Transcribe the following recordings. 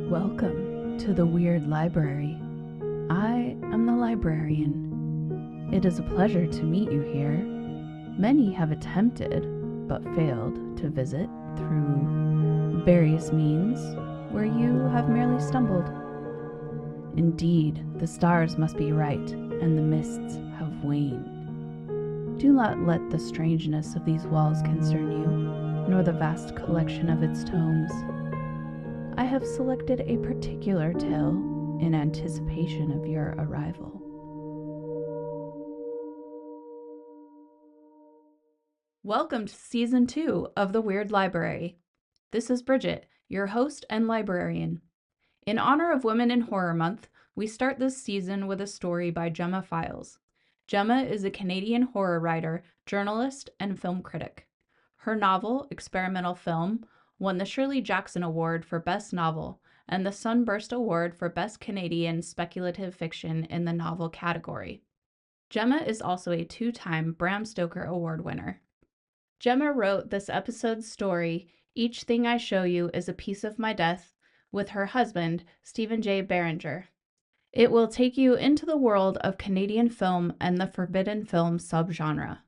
Welcome to the Weird Library. I am the librarian. It is a pleasure to meet you here. Many have attempted, but failed, to visit through various means where you have merely stumbled. Indeed, the stars must be right, and the mists have waned. Do not let the strangeness of these walls concern you, nor the vast collection of its tomes. I have selected a particular tale in anticipation of your arrival. Welcome to Season 2 of The Weird Library. This is Bridgette, your host and librarian. In honor of Women in Horror Month, we start this season with a story by Gemma Files. Gemma is a Canadian horror writer, journalist, and film critic. Her novel, Experimental Film, won the Shirley Jackson Award for Best Novel and the Sunburst Award for Best Canadian Speculative Fiction in the novel category. Gemma is also a two-time Bram Stoker Award winner. Gemma wrote this episode's story, Each Thing I Show You is a Piece of My Death, with her husband, Stephen J. Barringer. It will take you into the world of Canadian film and the forbidden film subgenre.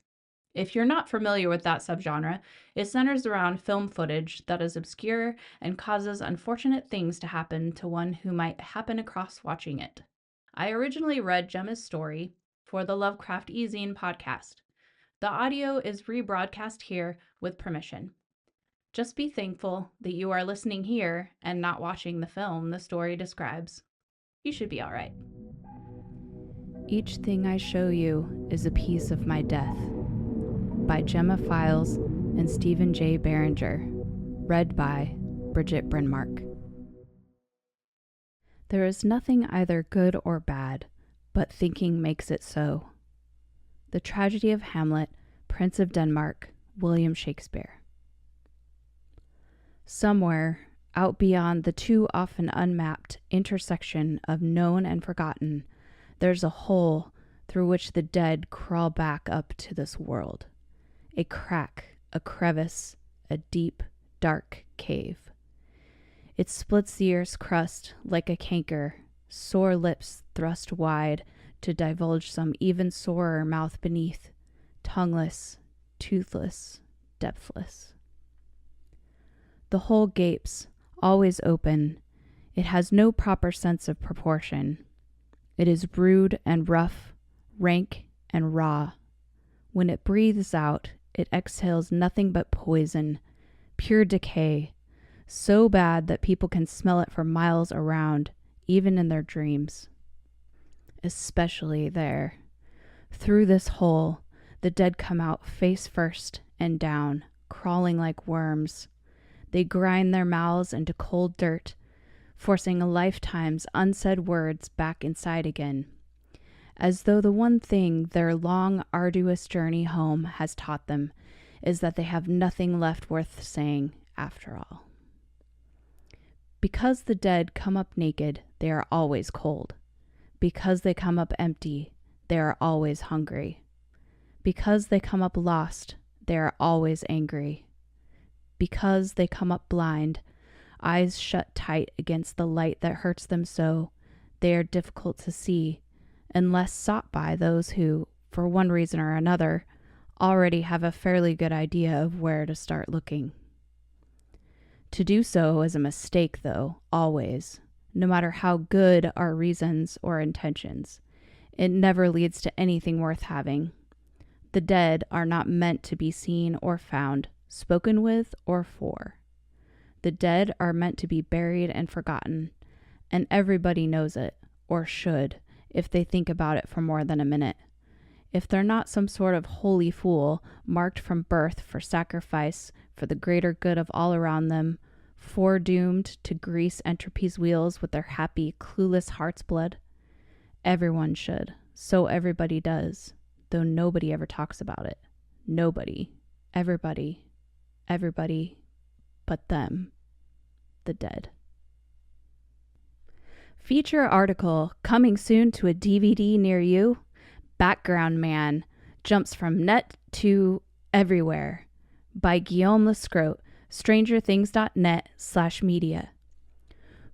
If you're not familiar with that subgenre, it centers around film footage that is obscure and causes unfortunate things to happen to one who might happen across watching it. I originally read Gemma's story for the Lovecraft eZine podcast. The audio is rebroadcast here with permission. Just be thankful that you are listening here and not watching the film the story describes. You should be all right. Each thing I show you is a piece of my death. By Gemma Files and Stephen J. Barringer. Read by Bridgette Brenmark. There is nothing either good or bad, but thinking makes it so. The Tragedy of Hamlet, Prince of Denmark, William Shakespeare. Somewhere, out beyond the too often unmapped intersection of known and forgotten, there's a hole through which the dead crawl back up to this world. A crack, a crevice, a deep, dark cave. It splits the earth's crust like a canker, sore lips thrust wide to divulge some even sorer mouth beneath, tongueless, toothless, depthless. The hole gapes, always open. It has no proper sense of proportion. It is rude and rough, rank and raw. When it breathes out, it exhales nothing but poison, pure decay, so bad that people can smell it for miles around, even in their dreams. Especially there. Through this hole, the dead come out face first and down, crawling like worms. They grind their mouths into cold dirt, forcing a lifetime's unsaid words back inside again, as though the one thing their long, arduous journey home has taught them is that they have nothing left worth saying after all. Because the dead come up naked, they are always cold. Because they come up empty, they are always hungry. Because they come up lost, they are always angry. Because they come up blind, eyes shut tight against the light that hurts them so, they are difficult to see, unless sought by those who, for one reason or another, already have a fairly good idea of where to start looking. To do so is a mistake, though, always, no matter how good our reasons or intentions. It never leads to anything worth having. The dead are not meant to be seen or found, spoken with or for. The dead are meant to be buried and forgotten, and everybody knows it, or should, if they think about it for more than a minute. If they're not some sort of holy fool, marked from birth for sacrifice for the greater good of all around them, foredoomed to grease entropy's wheels with their happy, clueless heart's blood. Everyone should, so everybody does, though nobody ever talks about it. Nobody. Everybody. Everybody but them. The dead. Feature article coming soon to a DVD near you. Background Man jumps from net to everywhere by Guillaume Lescrote, strangerthings.net/media.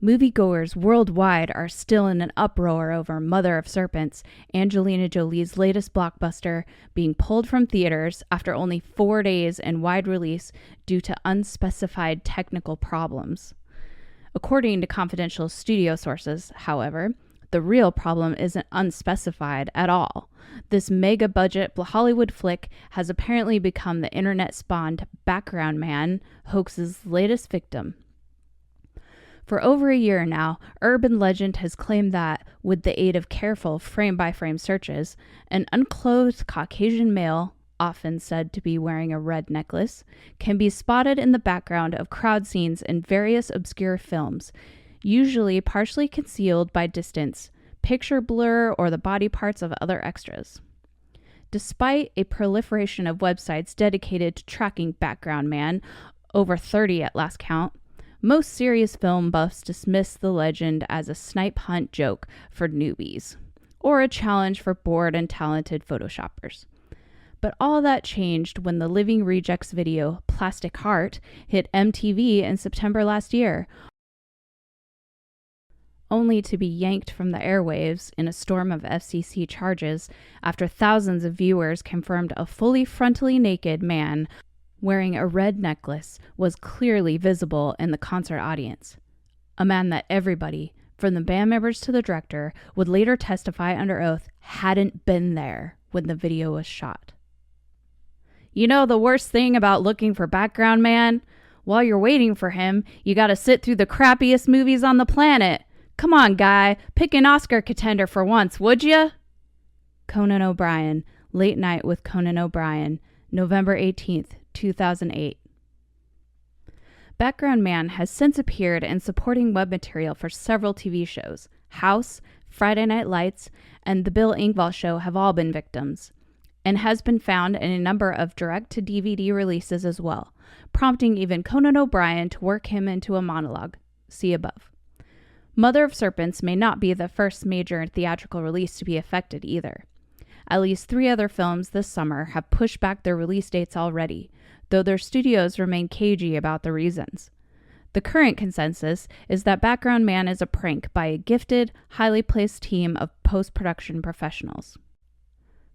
Moviegoers worldwide are still in an uproar over Mother of Serpents, Angelina Jolie's latest blockbuster, being pulled from theaters after only 4 days in wide release due to unspecified technical problems. According to confidential studio sources, however, the real problem isn't unspecified at all. This mega-budget Hollywood flick has apparently become the internet-spawned Background Man hoax's latest victim. For over a year now, urban legend has claimed that, with the aid of careful frame-by-frame searches, an unclothed Caucasian male, often said to be wearing a red necklace, can be spotted in the background of crowd scenes in various obscure films, usually partially concealed by distance, picture blur, or the body parts of other extras. Despite a proliferation of websites dedicated to tracking Background Man, over 30 at last count, most serious film buffs dismiss the legend as a snipe hunt joke for newbies, or a challenge for bored and talented photoshoppers. But all that changed when the Living Rejects video, Plastic Heart, hit MTV in September last year, only to be yanked from the airwaves in a storm of FCC charges after thousands of viewers confirmed a fully frontally naked man wearing a red necklace was clearly visible in the concert audience. A man that everybody, from the band members to the director, would later testify under oath hadn't been there when the video was shot. You know the worst thing about looking for Background Man? While you're waiting for him, you gotta sit through the crappiest movies on the planet. Come on, guy, pick an Oscar contender for once, would ya? Conan O'Brien, Late Night with Conan O'Brien, November 18th, 2008. Background Man has since appeared in supporting web material for several TV shows. House, Friday Night Lights, and The Bill Engvall Show have all been victims, and has been found in a number of direct-to-DVD releases as well, prompting even Conan O'Brien to work him into a monologue. See above. Mother of Serpents may not be the first major theatrical release to be affected either. At least 3 other films this summer have pushed back their release dates already, though their studios remain cagey about the reasons. The current consensus is that Background Man is a prank by a gifted, highly placed team of post-production professionals.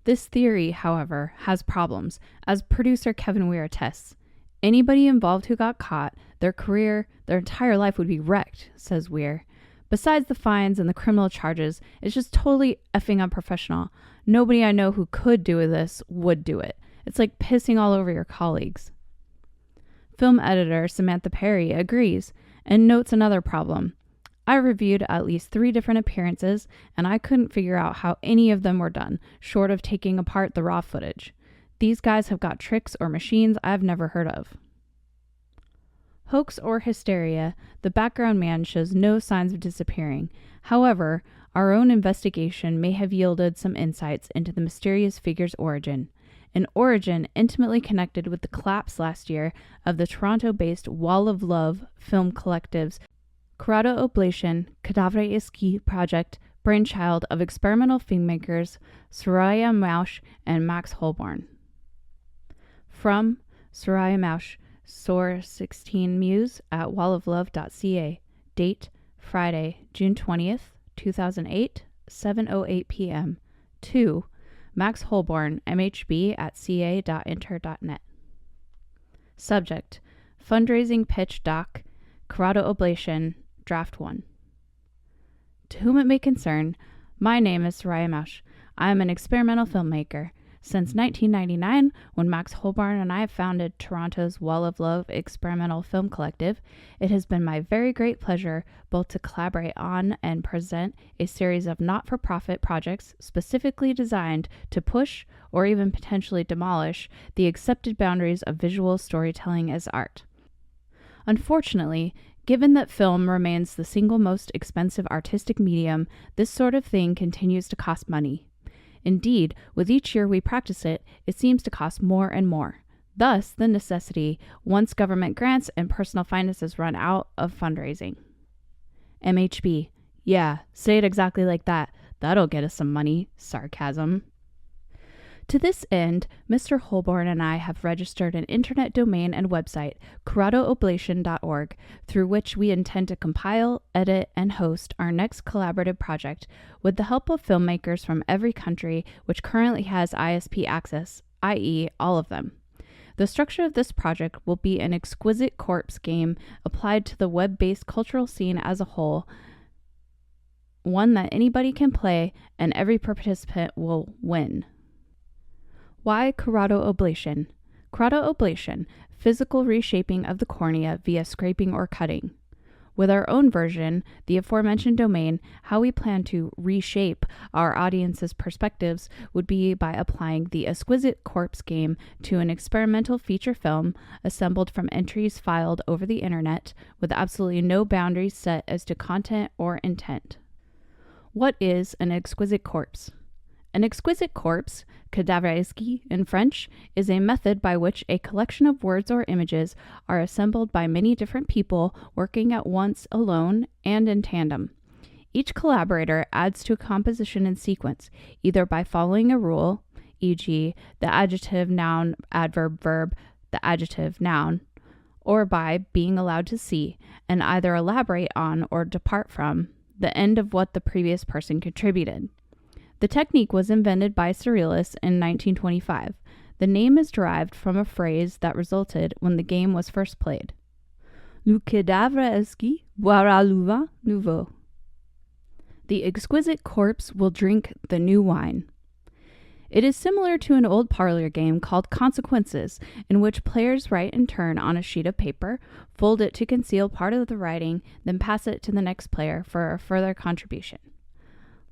This theory, however, has problems, as producer Kevin Weir attests. Anybody involved who got caught, their career, their entire life would be wrecked, says Weir. Besides the fines and the criminal charges, it's just totally effing unprofessional. Nobody I know who could do this would do it. It's like pissing all over your colleagues. Film editor Samantha Perry agrees and notes another problem. I reviewed at least 3 different appearances, and I couldn't figure out how any of them were done, short of taking apart the raw footage. These guys have got tricks or machines I've never heard of. Hoax or hysteria, the Background Man shows no signs of disappearing. However, our own investigation may have yielded some insights into the mysterious figure's origin, an origin intimately connected with the collapse last year of the Toronto-based Wall of Love film collective's Corrado Oblation Cadavre Esquí project, brainchild of experimental filmmakers Soraya Mausch and Max Holborn. From Soraya Mausch, Sor 16 Muse at walloflove.ca. Date, Friday, June 20th, 2008, 7:08 p.m. 2. Max Holborn, MHB at ca.inter.net. Subject, Fundraising Pitch Doc, Corrado Oblation, Draft 1. To whom it may concern, my name is Soraya Mausch. I am an experimental filmmaker. Since 1999, when Max Holborn and I founded Toronto's Wall of Love Experimental Film Collective, it has been my very great pleasure both to collaborate on and present a series of not-for-profit projects specifically designed to push or even potentially demolish the accepted boundaries of visual storytelling as art. Unfortunately, given that film remains the single most expensive artistic medium, this sort of thing continues to cost money. Indeed, with each year we practice it, it seems to cost more and more. Thus, the necessity, once government grants and personal finances run out, of fundraising. MHB. Yeah, say it exactly like that. That'll get us some money. Sarcasm. To this end, Mr. Holborn and I have registered an internet domain and website, corradooblation.org, through which we intend to compile, edit, and host our next collaborative project with the help of filmmakers from every country which currently has ISP access, i.e., all of them. The structure of this project will be an exquisite corpse game applied to the web-based cultural scene as a whole, one that anybody can play and every participant will win. Why corradooblation? Corradooblation, physical reshaping of the cornea via scraping or cutting. With our own version, the aforementioned domain, how we plan to reshape our audience's perspectives would be by applying the exquisite corpse game to an experimental feature film assembled from entries filed over the internet with absolutely no boundaries set as to content or intent. What is an exquisite corpse? An exquisite corpse, cadavresque in French, is a method by which a collection of words or images are assembled by many different people working at once alone and in tandem. Each collaborator adds to a composition in sequence, either by following a rule, e.g., the adjective, noun, adverb, verb, the adjective, noun, or by being allowed to see and either elaborate on or depart from the end of what the previous person contributed. The technique was invented by surrealists in 1925. The name is derived from a phrase that resulted when the game was first played. Le cadavresque boira le vin nouveau. The exquisite corpse will drink the new wine. It is similar to an old parlor game called Consequences, in which players write in turn on a sheet of paper, fold it to conceal part of the writing, then pass it to the next player for a further contribution.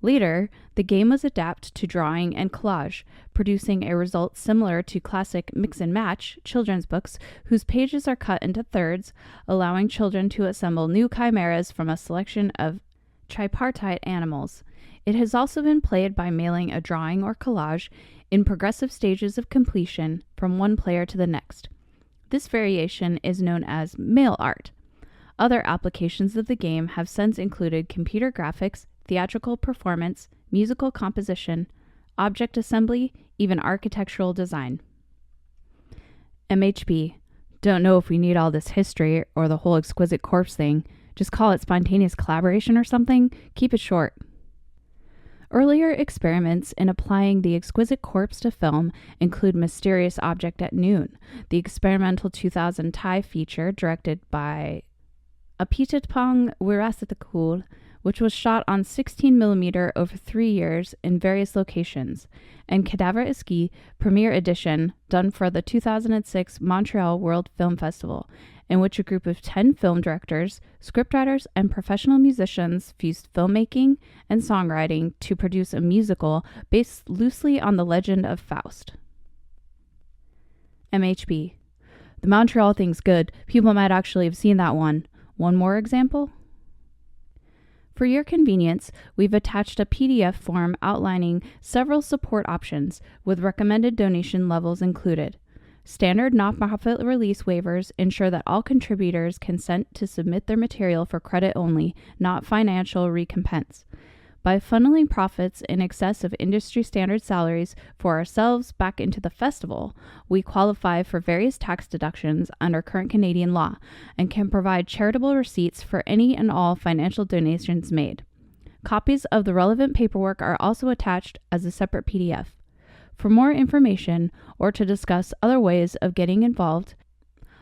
Later, the game was adapted to drawing and collage, producing a result similar to classic mix and match children's books whose pages are cut into thirds, allowing children to assemble new chimeras from a selection of tripartite animals. It has also been played by mailing a drawing or collage in progressive stages of completion from one player to the next. This variation is known as mail art. Other applications of the game have since included computer graphics, theatrical performance, musical composition, object assembly, even architectural design. MHB. Don't know if we need all this history or the whole exquisite corpse thing. Just call it spontaneous collaboration or something. Keep it short. Earlier experiments in applying the exquisite corpse to film include Mysterious Object at Noon, the experimental 2000 Thai feature directed by Apitapong Wirasithakul, which was shot on 16mm over 3 years in various locations, and Cadavresque Premiere Edition, done for the 2006 Montreal World Film Festival, in which a group of 10 film directors, scriptwriters, and professional musicians fused filmmaking and songwriting to produce a musical based loosely on the legend of Faust. MHB. The Montreal thing's good. People might actually have seen that one. One more example? For your convenience, we've attached a PDF form outlining several support options with recommended donation levels included. Standard nonprofit release waivers ensure that all contributors consent to submit their material for credit only, not financial recompense. By funneling profits in excess of industry standard salaries for ourselves back into the festival, we qualify for various tax deductions under current Canadian law and can provide charitable receipts for any and all financial donations made. Copies of the relevant paperwork are also attached as a separate PDF. For more information or to discuss other ways of getting involved,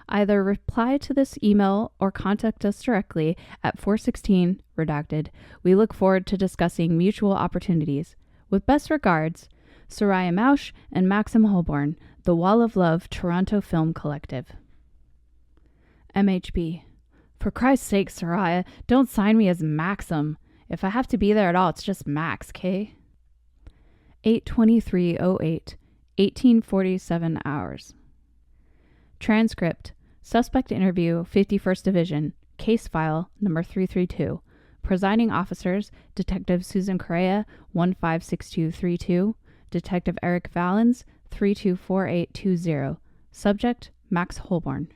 either reply to this email or contact us directly at 416 redacted. We look forward to discussing mutual opportunities. With best regards, Soraya Mausch and Maxim Holborn, the Wall of Love Toronto Film Collective. MHB. For Christ's sake, Soraya, don't sign me as Maxim. If I have to be there at all, it's just Max, K? 8/23/08, 1847 hours. Transcript. Suspect interview, 51st Division. Case file, number 332. Presiding officers, Detective Susan Correa, 156232. Detective Eric Valens, 324820. Subject, Max Holborn.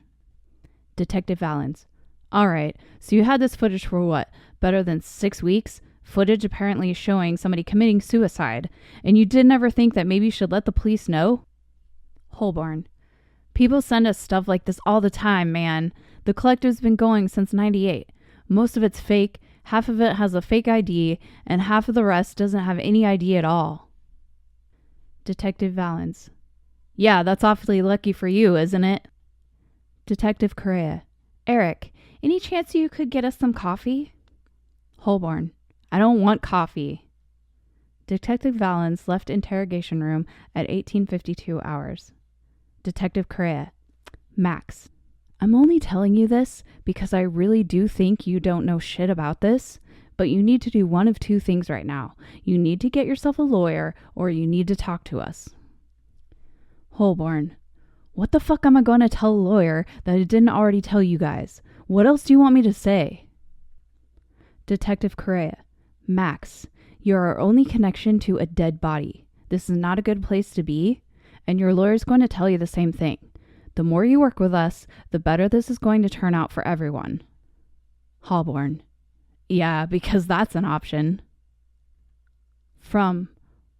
Detective Valens. All right, so you had this footage for what? Better than 6 weeks? Footage apparently showing somebody committing suicide, and you didn't ever think that maybe you should let the police know? Holborn. People send us stuff like this all the time, man. The collective's been going since '98. Most of it's fake, half of it has a fake ID, and half of the rest doesn't have any ID at all. Detective Valens. Yeah, that's awfully lucky for you, isn't it? Detective Correa. Eric, any chance you could get us some coffee? Holborn. I don't want coffee. Detective Valens left interrogation room at 18:52 hours. Detective Correa. Max. I'm only telling you this because I really do think you don't know shit about this, but you need to do one of two things right now. You need to get yourself a lawyer, or you need to talk to us. Holborn. What the fuck am I going to tell a lawyer that I didn't already tell you guys? What else do you want me to say? Detective Correa. Max, you're our only connection to a dead body. This is not a good place to be, and your lawyer's going to tell you the same thing. The more you work with us, the better this is going to turn out for everyone. Holborn. Yeah, because that's an option. From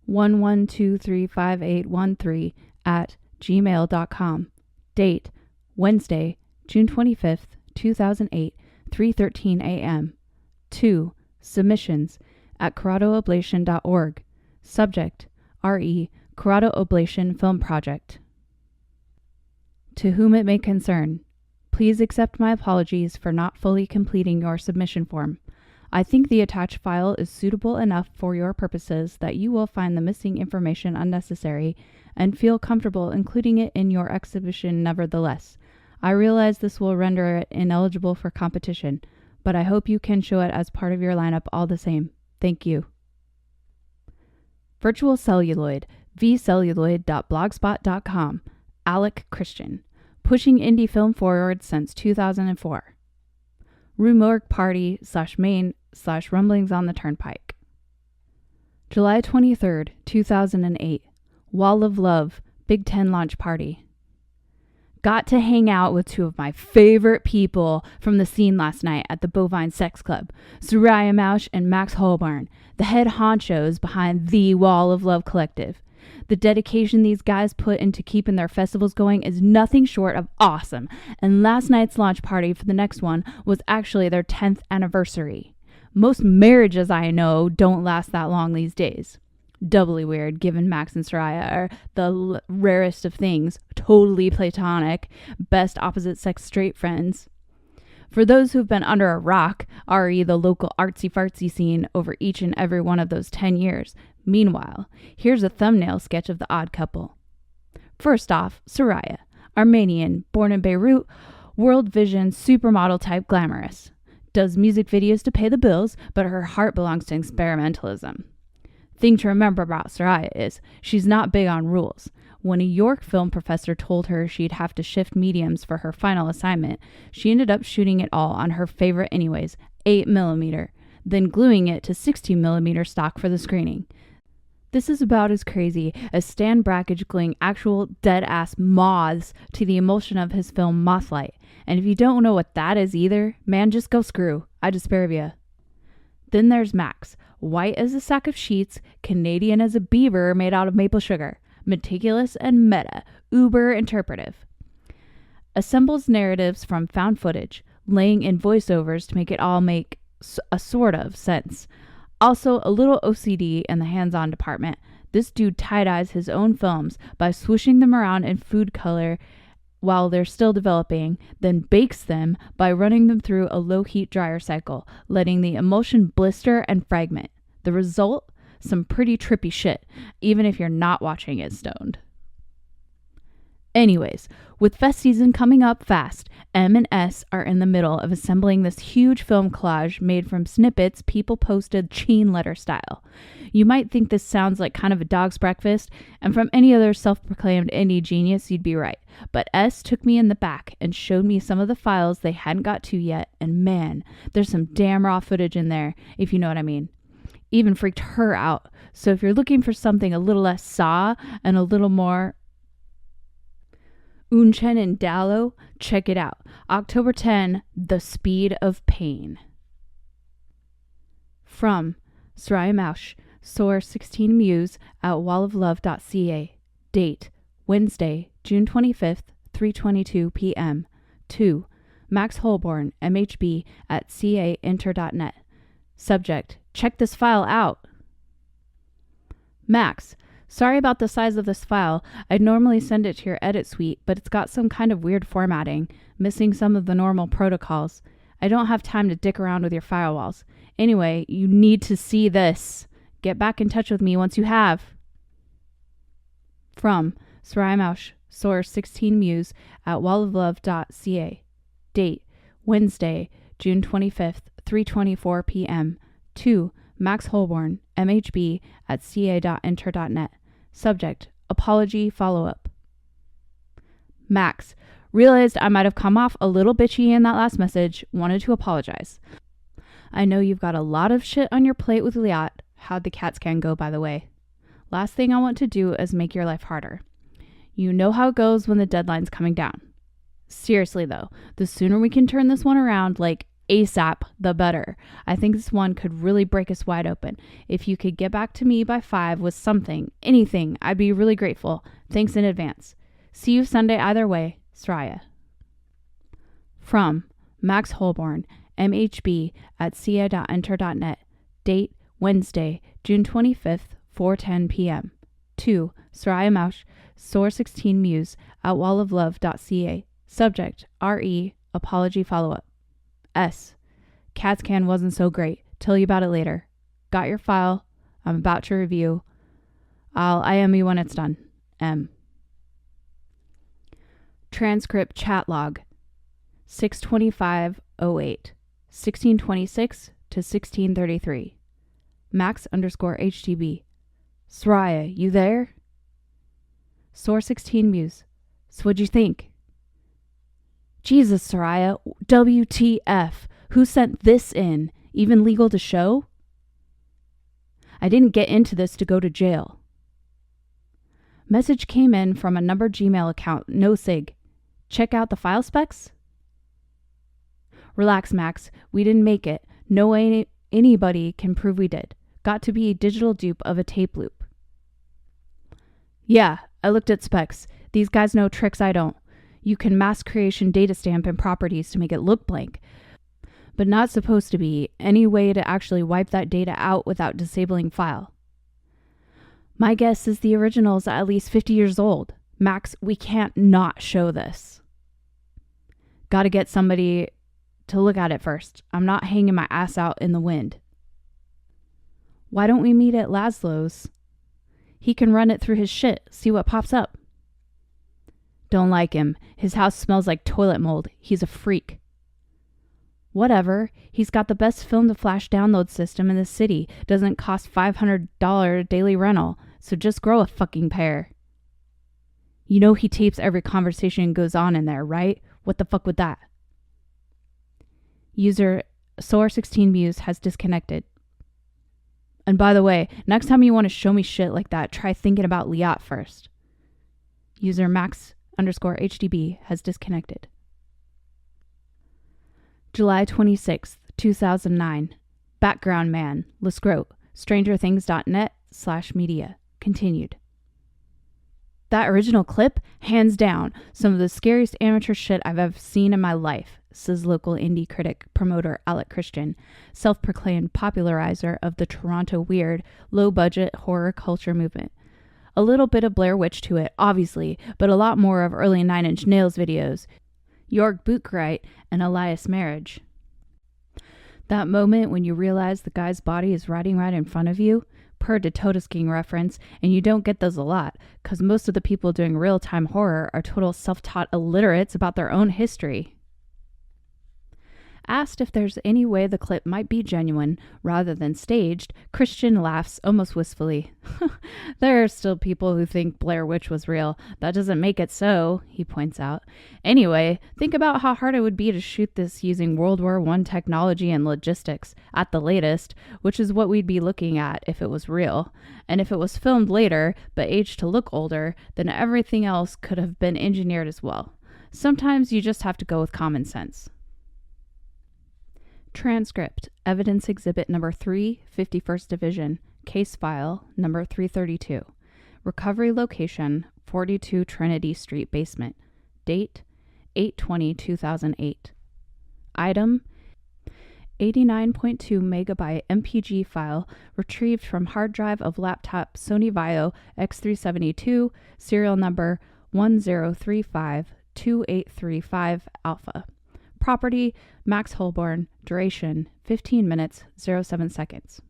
1123513 Date, Wednesday, June 25th, 2008, 3:13 a.m. 2. Submissions at coronadoablation.org. Subject, R.E. Corrado Oblation Film Project. To whom it may concern, please accept my apologies for not fully completing your submission form. I think the attached file is suitable enough for your purposes that you will find the missing information unnecessary and feel comfortable including it in your exhibition nevertheless. I realize this will render it ineligible for competition, but I hope you can show it as part of your lineup all the same. Thank you. Virtual Celluloid, vcelluloid.blogspot.com. Alec Christian. Pushing indie film forward since 2004. Rue Morgue Party /main/rumblings on the turnpike. July 23rd, 2008. Wall of Love, Big Ten launch party. Got to hang out with two of my favorite people from the scene last night at the Bovine Sex Club, Soraya Mausch and Max Holborn, the head honchos behind the Wall of Love Collective. The dedication these guys put into keeping their festivals going is nothing short of awesome, and last night's launch party for the next one was actually their 10th anniversary. Most marriages I know don't last that long these days. Doubly weird, given Max and Soraya are the rarest of things, totally platonic, best opposite-sex straight friends. For those who've been under a rock, re the local artsy-fartsy scene over each and every one of those 10 years. Meanwhile, here's a thumbnail sketch of the odd couple. First off, Soraya, Armenian, born in Beirut, World Vision supermodel type glamorous. Does music videos to pay the bills, but her heart belongs to experimentalism. Thing to remember about Soraya is she's not big on rules. When a York film professor told her she'd have to shift mediums for her final assignment, she ended up shooting it all on her favorite anyways, 8mm, then gluing it to 16mm stock for the screening. This is about as crazy as Stan Brakhage gluing actual dead-ass moths to the emulsion of his film Mothlight. And if you don't know what that is either, man, just go screw. I despair of you. Then there's Max, white as a sack of sheets, Canadian as a beaver made out of maple sugar, meticulous and meta, uber interpretive. Assembles narratives from found footage, laying in voiceovers to make it all make a sort of sense. Also, a little OCD in the hands-on department. This dude tie-dyes his own films by swooshing them around in food color while they're still developing, then bakes them by running them through a low-heat dryer cycle, letting the emulsion blister and fragment. The result? Some pretty trippy shit, even if you're not watching it stoned. Anyways, with fest season coming up fast, M and S are in the middle of assembling this huge film collage made from snippets people posted chain letter style. You might think this sounds like kind of a dog's breakfast, and from any other self-proclaimed indie genius, you'd be right. But S took me in the back and showed me some of the files they hadn't got to yet, and man, there's some damn raw footage in there, if you know what I mean. Even freaked her out. So if you're looking for something a little less Saw and a little more Unchen and Dallo, check it out. October 10, The Speed of Pain. From Soraya Mausch, Soar 16 Muse at walloflove.ca. Date, Wednesday, June 25th, 3:22 p.m. 2. Max Holborn, MHB at cainter.net. Subject, check this file out. Max, sorry about the size of this file. I'd normally send it to your edit suite, but it's got some kind of weird formatting, missing some of the normal protocols. I don't have time to dick around with your firewalls. Anyway, you need to see this. Get back in touch with me once you have. From Soraya Mausch, Source 16 Muse at walloflove.ca. Date, Wednesday, June 25th, 3:24 p.m. 2. Max Holborn, MHB at ca.inter.net. Subject, apology follow-up. Max, realized I might have come off a little bitchy in that last message. Wanted to apologize. I know you've got a lot of shit on your plate with Liat. How'd the CAT scan go, by the way? Last thing I want to do is make your life harder. You know how it goes when the deadline's coming down. Seriously, though, the sooner we can turn this one around, like ASAP, the better. I think this one could really break us wide open. If you could get back to me by 5 with something, anything, I'd be really grateful. Thanks in advance. See you Sunday either way. Soraya. From Max Holborn, MHB at ca.inter.net. Date, Wednesday, June 25th, 4:10 p.m. 2. Soraya Mausch, Source 16 Muse at walloflove.ca. Subject, RE, apology follow-up. S. CAT scan wasn't so great. Tell you about it later. Got your file. I'm about to review. I'll IM you when it's done. M. Transcript chat log. 6:25:08. 1626 to 1633. Max_HTB. Soraya, you there? Source 16 Muse. So what'd you think? Jesus, Soraya, WTF? Who sent this in? Even legal to show? I didn't get into this to go to jail. Message came in from a numbered Gmail account, no sig. Check out the file specs? Relax, Max. We didn't make it. No way anybody can prove we did. Got to be a digital dupe of a tape loop. Yeah, I looked at specs. These guys know tricks I don't. You can mass creation data stamp and properties to make it look blank, but not supposed to be any way to actually wipe that data out without disabling file. My guess is the original's at least 50 years old. Max, we can't not show this. Gotta get somebody to look at it first. I'm not hanging my ass out in the wind. Why don't we meet at Laszlo's? He can run it through his shit, see what pops up. Don't like him. His house smells like toilet mold. He's a freak. Whatever. He's got the best film to flash download system in the city. Doesn't cost $500 daily rental. So just grow a fucking pair. You know he tapes every conversation goes on in there, right? What the fuck with that? User Soar16Muse has disconnected. And by the way, next time you want to show me shit like that, try thinking about Liat first. User Max_HDB has disconnected. July 26th, 2009. Background Man, Lescrote, StrangerThings.net/media. Continued. That original clip, hands down, some of the scariest amateur shit I've ever seen in my life, says local indie critic promoter Alec Christian, self-proclaimed popularizer of the Toronto weird, low-budget horror culture movement. A little bit of Blair Witch to it, obviously, but a lot more of early Nine Inch Nails videos, York Bootwright, and Elias Marriage. That moment when you realize the guy's body is riding right in front of you, per to Totus King reference, and you don't get those a lot, because most of the people doing real-time horror are total self-taught illiterates about their own history. Asked if there's any way the clip might be genuine rather than staged, Christian laughs almost wistfully. There are still people who think Blair Witch was real. That doesn't make it so, he points out. Anyway, think about how hard it would be to shoot this using World War I technology and logistics, at the latest, which is what we'd be looking at if it was real. And if it was filmed later, but aged to look older, then everything else could have been engineered as well. Sometimes you just have to go with common sense. Transcript, Evidence Exhibit Number 3, 51st Division, Case File Number 332. Recovery Location, 42 Trinity Street Basement. Date, 8/20/2008. Item, 89.2 megabyte MPG file retrieved from hard drive of laptop Sony Vaio X372, serial number 10352835 Alpha. Property, Max Holborn. Duration, 15 minutes, 07 seconds.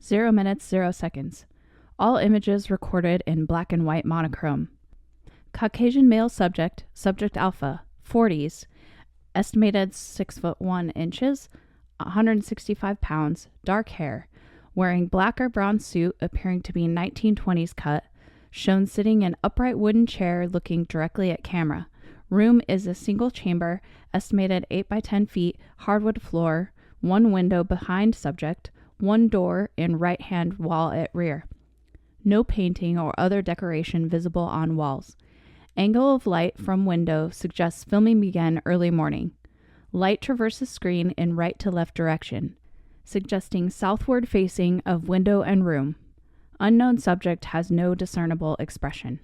0 minutes, 0 seconds. All images recorded in black and white monochrome. Caucasian male subject, subject alpha, 40s, estimated 6'1", 165 pounds, dark hair, wearing black or brown suit appearing to be 1920s cut, shown sitting in upright wooden chair looking directly at camera. Room is a single chamber, estimated 8 by 10 feet, hardwood floor, one window behind subject, one door in right-hand wall at rear. No painting or other decoration visible on walls. Angle of light from window suggests filming began early morning. Light traverses screen in right to left direction, suggesting southward facing of window and room. Unknown subject has no discernible expression.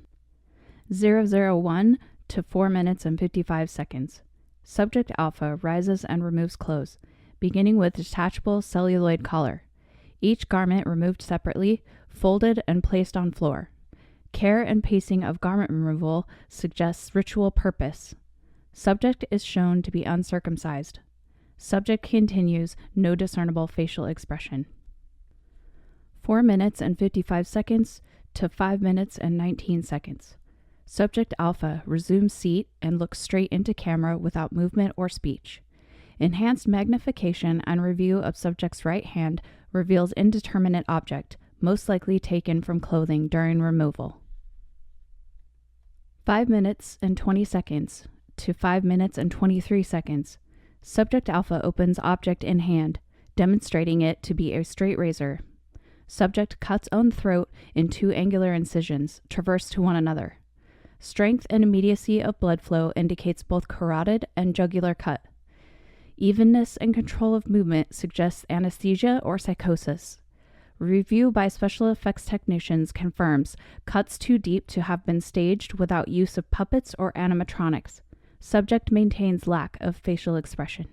001 to 4 minutes and 55 seconds. Subject alpha rises and removes clothes, beginning with detachable celluloid collar. Each garment removed separately, folded and placed on floor. Care and pacing of garment removal suggests ritual purpose. Subject is shown to be uncircumcised. Subject continues, no discernible facial expression. 4 minutes and 55 seconds to 5 minutes and 19 seconds. Subject alpha resumes seat and looks straight into camera without movement or speech. Enhanced magnification and review of subject's right hand reveals indeterminate object, most likely taken from clothing during removal. 5 minutes and 20 seconds to 5 minutes and 23 seconds. Subject alpha opens object in hand, demonstrating it to be a straight razor. Subject cuts own throat in 2 angular incisions, traverse to one another. Strength and immediacy of blood flow indicates both carotid and jugular cut. Evenness and control of movement suggests anesthesia or psychosis. Review by special effects technicians confirms cuts too deep to have been staged without use of puppets or animatronics. Subject maintains lack of facial expression.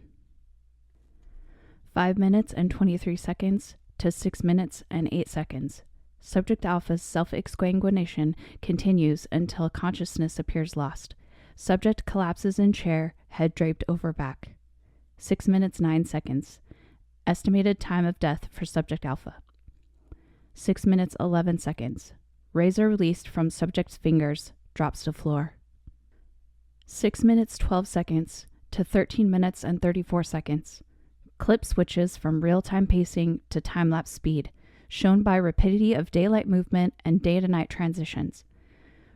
5 minutes and 23 seconds to 6 minutes and 8 seconds. Subject alpha's self-exsanguination continues until consciousness appears lost. Subject collapses in chair, head draped over back. 6 minutes 9 seconds. Estimated time of death for subject alpha. 6 minutes 11 seconds. Razor released from subject's fingers, drops to floor. 6 minutes 12 seconds to 13 minutes and 34 seconds. Clip switches from real-time pacing to time-lapse speed, shown by rapidity of daylight movement and day-to-night transitions.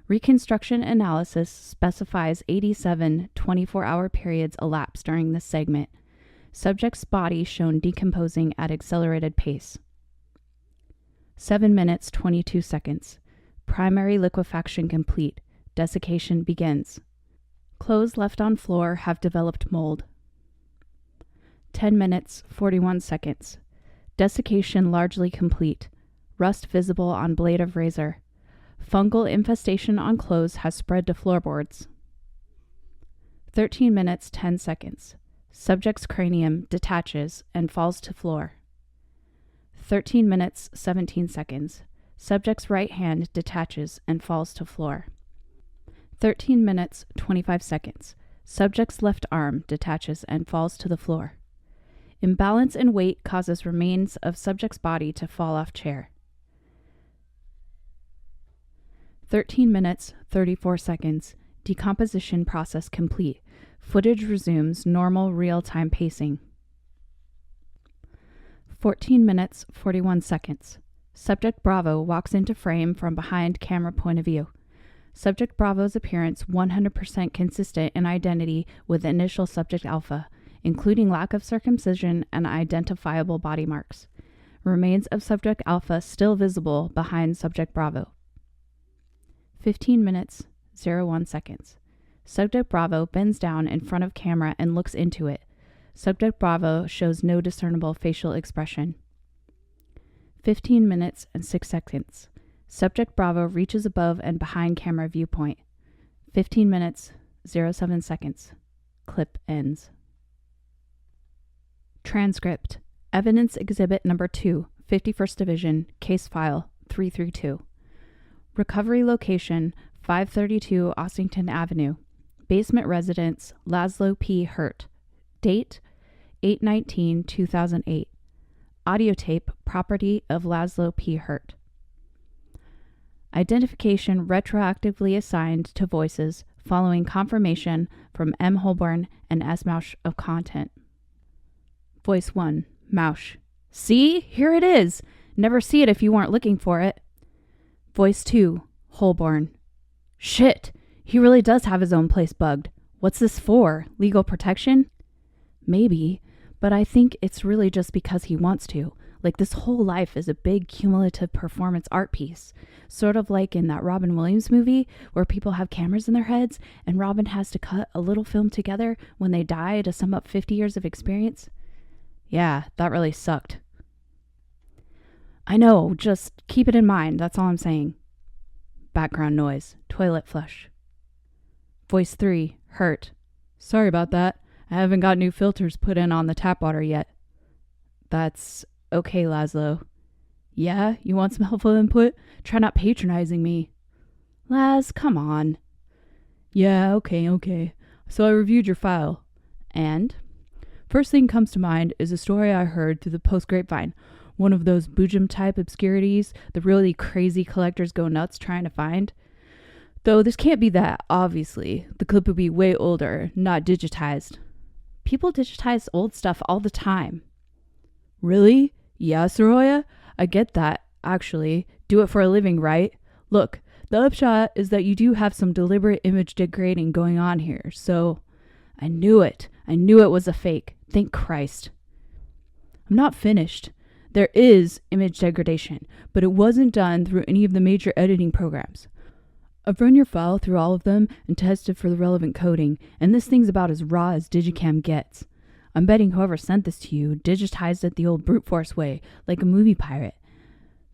Reconstruction analysis specifies 87 24-hour periods elapsed during this segment. Subject's body shown decomposing at accelerated pace. 7 minutes 22 seconds. Primary liquefaction complete. Desiccation begins. Clothes left on floor have developed mold. 10 minutes 41 seconds. Desiccation largely complete. Rust visible on blade of razor. Fungal infestation on clothes has spread to floorboards. 13 minutes 10 seconds. Subject's cranium detaches and falls to floor. 13 minutes 17 seconds. Subject's right hand detaches and falls to floor. 13 minutes 25 seconds. Subject's left arm detaches and falls to the floor. Imbalance in weight causes remains of subject's body to fall off chair. 13 minutes 34 seconds. Decomposition process complete. Footage resumes normal real-time pacing. 14 minutes 41 seconds. Subject Bravo walks into frame from behind camera point of view. Subject Bravo's appearance 100% consistent in identity with initial subject Alpha, including lack of circumcision and identifiable body marks. Remains of subject Alpha still visible behind subject Bravo. 15 minutes 01 seconds. Subject Bravo bends down in front of camera and looks into it. Subject Bravo shows no discernible facial expression. 15 minutes and 6 seconds. Subject Bravo reaches above and behind camera viewpoint. 15 minutes, 07 seconds. Clip ends. Transcript. Evidence Exhibit Number 2, 51st Division, Case File 332. Recovery location, 532 Ossington Avenue. Basement residence, Laszlo P. Hurt. Date, 8/19/2008. Audio tape, property of Laszlo P. Hurt. Identification retroactively assigned to voices following confirmation from M. Holborn and S. Mausch of content. Voice 1, Mausch. See? Here it is! Never see it if you weren't looking for it. Voice 2, Holborn. Shit! He really does have his own place bugged. What's this for? Legal protection? Maybe, but I think it's really just because he wants to. Like this whole life is a big cumulative performance art piece. Sort of like in that Robin Williams movie where people have cameras in their heads and Robin has to cut a little film together when they die to sum up 50 years of experience. Yeah, that really sucked. I know, just keep it in mind, that's all I'm saying. Background noise, toilet flush. Voice 3, Hurt. Sorry about that. I haven't got new filters put in on the tap water yet. That's okay, Laszlo. Yeah, you want some helpful input? Try not patronizing me. Laz, come on. Yeah, okay. So I reviewed your file. And? First thing comes to mind is a story I heard through the post grapevine. One of those Boojum type obscurities the really crazy collectors go nuts trying to find. Though this can't be that, obviously. The clip would be way older, not digitized. People digitize old stuff all the time. Really? Yeah, Soroya? I get that, actually. Do it for a living, right? Look, the upshot is that you do have some deliberate image degrading going on here, so... I knew it was a fake. Thank Christ. I'm not finished. There is image degradation, but it wasn't done through any of the major editing programs. I've run your file through all of them and tested for the relevant coding, and this thing's about as raw as Digicam gets. I'm betting whoever sent this to you digitized it the old brute force way, like a movie pirate.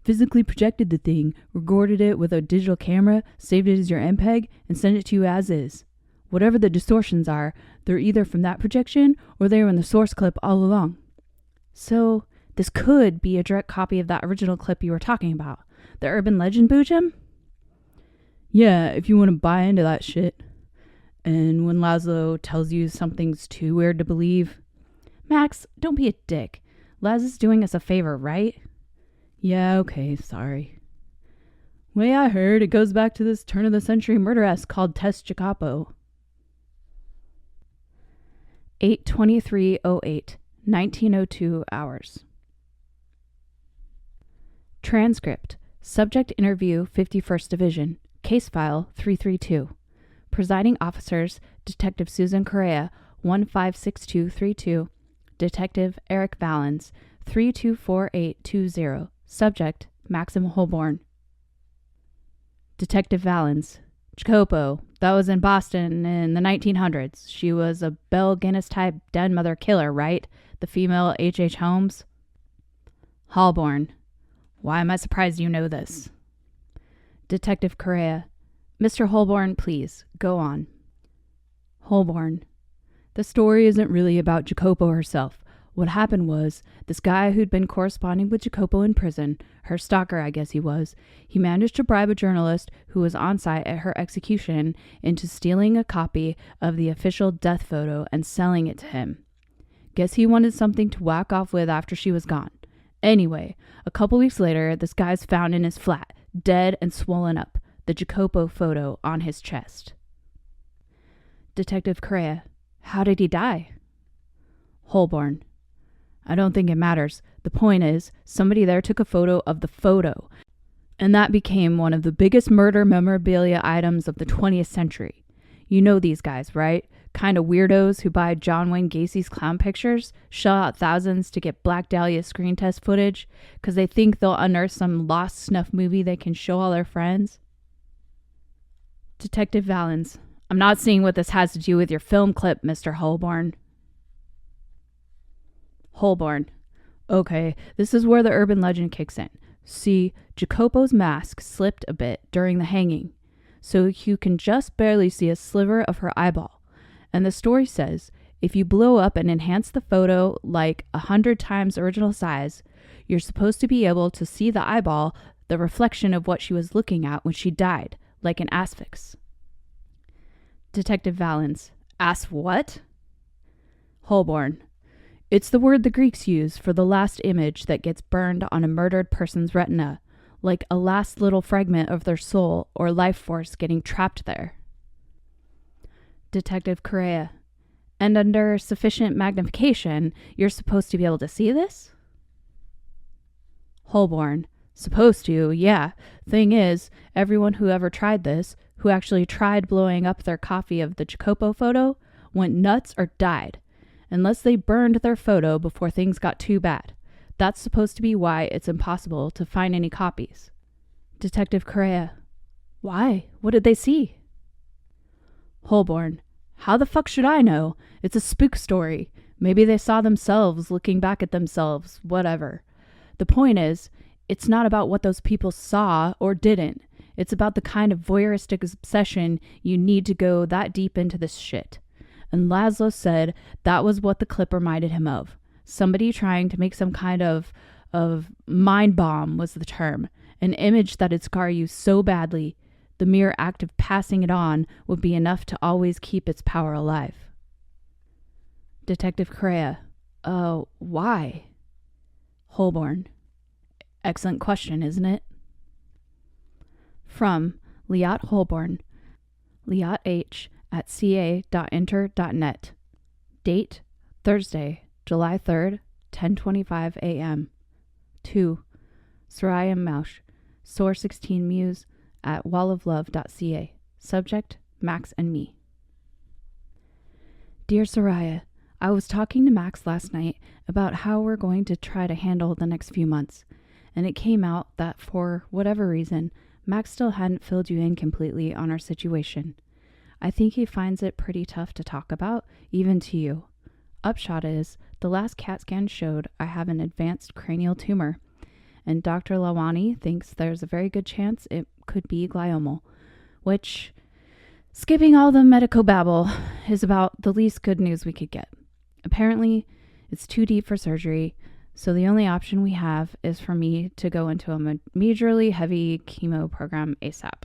Physically projected the thing, recorded it with a digital camera, saved it as your MPEG, and sent it to you as is. Whatever the distortions are, they're either from that projection or they were in the source clip all along. So, this could be a direct copy of that original clip you were talking about. The urban legend Boojum? Yeah, if you want to buy into that shit. And when Laszlo tells you something's too weird to believe... Max, don't be a dick. Laz is doing us a favor, right? Yeah, okay, sorry. Way I heard, it goes back to this turn-of-the-century murderess called Tess Jacopo. 8/23/08, 1902 hours. Transcript. Subject interview, 51st Division. Case file 332. Presiding officers, Detective Susan Correa, 156232. Detective Eric Valens, 324820. Subject, Maxim Holborn. Detective Valens. Jacopo. That was in Boston in the 1900s. She was a Belle Guinness-type den mother killer, right? The female H.H. Holmes? Holborn. Why am I surprised you know this? Detective Correa. Mr. Holborn, please, go on. Holborn. The story isn't really about Jacopo herself. What happened was, this guy who'd been corresponding with Jacopo in prison, her stalker I guess he was, he managed to bribe a journalist who was on site at her execution into stealing a copy of the official death photo and selling it to him. Guess he wanted something to whack off with after she was gone. Anyway, a couple weeks later, this guy's found in his flat, dead and swollen up, the Jacopo photo on his chest. Detective Correa. How did he die? Holborn. I don't think it matters. The point is, somebody there took a photo of the photo, and that became one of the biggest murder memorabilia items of the 20th century. You know these guys, right? Kind of weirdos who buy John Wayne Gacy's clown pictures, shell out thousands to get Black Dahlia screen test footage, because they think they'll unearth some lost snuff movie they can show all their friends. Detective Valens. I'm not seeing what this has to do with your film clip, Mr. Holborn. Holborn. Okay, this is where the urban legend kicks in. See, Jacopo's mask slipped a bit during the hanging, so you can just barely see a sliver of her eyeball. And the story says, if you blow up and enhance the photo like 100 times original size, you're supposed to be able to see the eyeball, the reflection of what she was looking at when she died, like an asphyx. Detective Valens. Ass what? Holborn. It's the word the Greeks use for the last image that gets burned on a murdered person's retina, like a last little fragment of their soul or life force getting trapped there. Detective Correa. And under sufficient magnification, you're supposed to be able to see this? Holborn. Supposed to, yeah. Thing is, everyone who ever tried this, who actually tried blowing up their copy of the Jacopo photo, went nuts or died, unless they burned their photo before things got too bad. That's supposed to be why it's impossible to find any copies. Detective Correa. Why? What did they see? Holborn. How the fuck should I know? It's a spook story. Maybe they saw themselves looking back at themselves, whatever. The point is, it's not about what those people saw or didn't. It's about the kind of voyeuristic obsession you need to go that deep into this shit. And Laszlo said that was what the clip reminded him of. Somebody trying to make some kind of mind bomb was the term. An image that'd scar you so badly, the mere act of passing it on would be enough to always keep its power alive. Detective Correa. Why? Holborn. Excellent question, isn't it? From Liat Holborn, liath@ca.inter.net. Date, Thursday, July 3rd, 10:25 a.m. To Soraya Mausch, Soar 16 Muse at walloflove.ca. Subject, Max and me. Dear Soraya, I was talking to Max last night about how we're going to try to handle the next few months, and it came out that for whatever reason, Max still hadn't filled you in completely on our situation. I think he finds it pretty tough to talk about, even to you. Upshot is, the last CAT scan showed I have an advanced cranial tumor, and Dr. Lawani thinks there's a very good chance it could be gliomal, which, skipping all the medicobabble, is about the least good news we could get. Apparently, it's too deep for surgery, so the only option we have is for me to go into a majorly heavy chemo program ASAP.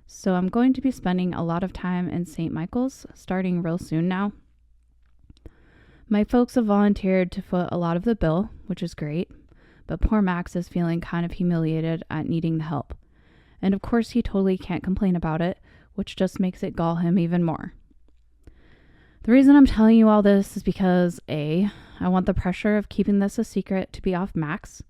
So I'm going to be spending a lot of time in St. Michael's, starting real soon now. My folks have volunteered to foot a lot of the bill, which is great, but poor Max is feeling kind of humiliated at needing the help. And of course he totally can't complain about it, which just makes it gall him even more. The reason I'm telling you all this is because A, I want the pressure of keeping this a secret to be off Max,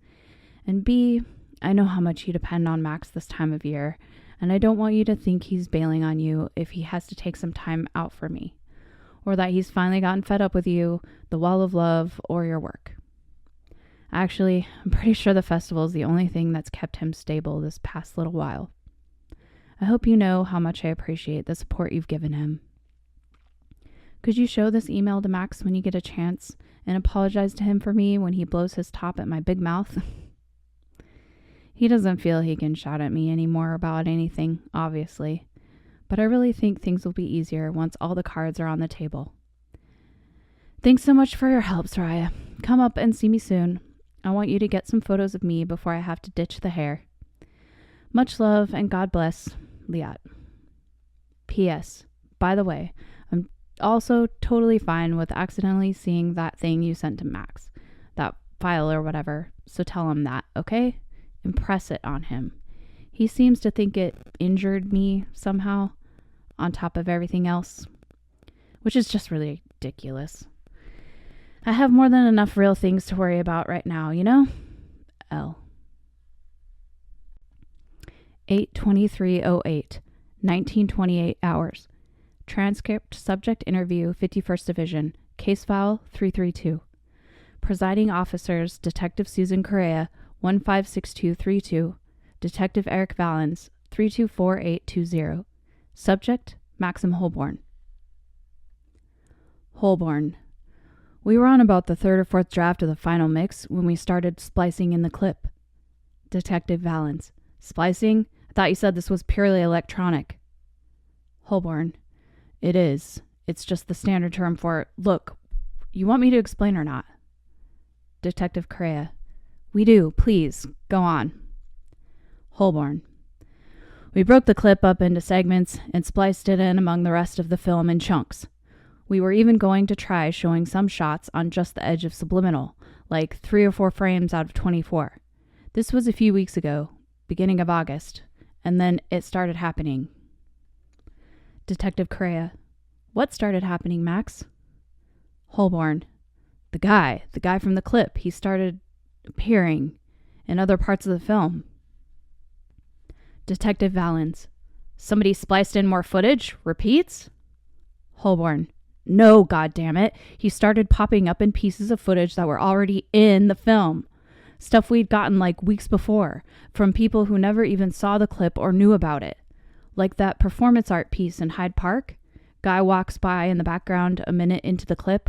and B, I know how much you depend on Max this time of year, and I don't want you to think he's bailing on you if he has to take some time out for me, or that he's finally gotten fed up with you, the Wall of Love, or your work. Actually, I'm pretty sure the festival is the only thing that's kept him stable this past little while. I hope you know how much I appreciate the support you've given him. Could you show this email to Max when you get a chance and apologize to him for me when he blows his top at my big mouth? He doesn't feel he can shout at me anymore about anything, obviously, but I really think things will be easier once all the cards are on the table. Thanks so much for your help, Soraya. Come up and see me soon. I want you to get some photos of me before I have to ditch the hair. Much love and God bless, Liat. P.S. By the way, I'm also totally fine with accidentally seeing that thing you sent to Max, that file or whatever, so tell him that, okay? Impress it on him. He seems to think it injured me somehow, on top of everything else, which is just really ridiculous. I have more than enough real things to worry about right now, you know? L. 8/23/08, 1928 hours. Transcript, subject interview, 51st Division, case file 332. Presiding officers, Detective Susan Correa, 156232. Detective Eric Valens, 324820. Subject, Maxim Holborn. Holborn. We were on about the third or fourth draft of the final mix when we started splicing in the clip. Detective Valens. Splicing? I thought you said this was purely electronic. Holborn. It is. It's just the standard term for, look, you want me to explain or not? Detective Correa. We do. Please, go on. Holborn. We broke the clip up into segments and spliced it in among the rest of the film in chunks. We were even going to try showing some shots on just the edge of subliminal, like 3 or 4 frames out of 24. This was a few weeks ago, beginning of August, and then it started happening. Detective Correa. What started happening, Max? Holborn. The guy from the clip, he started appearing in other parts of the film. Detective Valens. Somebody spliced in more footage? Repeats? Holborn. No, goddammit. He started popping up in pieces of footage that were already in the film. Stuff we'd gotten like weeks before, from people who never even saw the clip or knew about it. Like that performance art piece in Hyde Park. Guy walks by in the background a minute into the clip.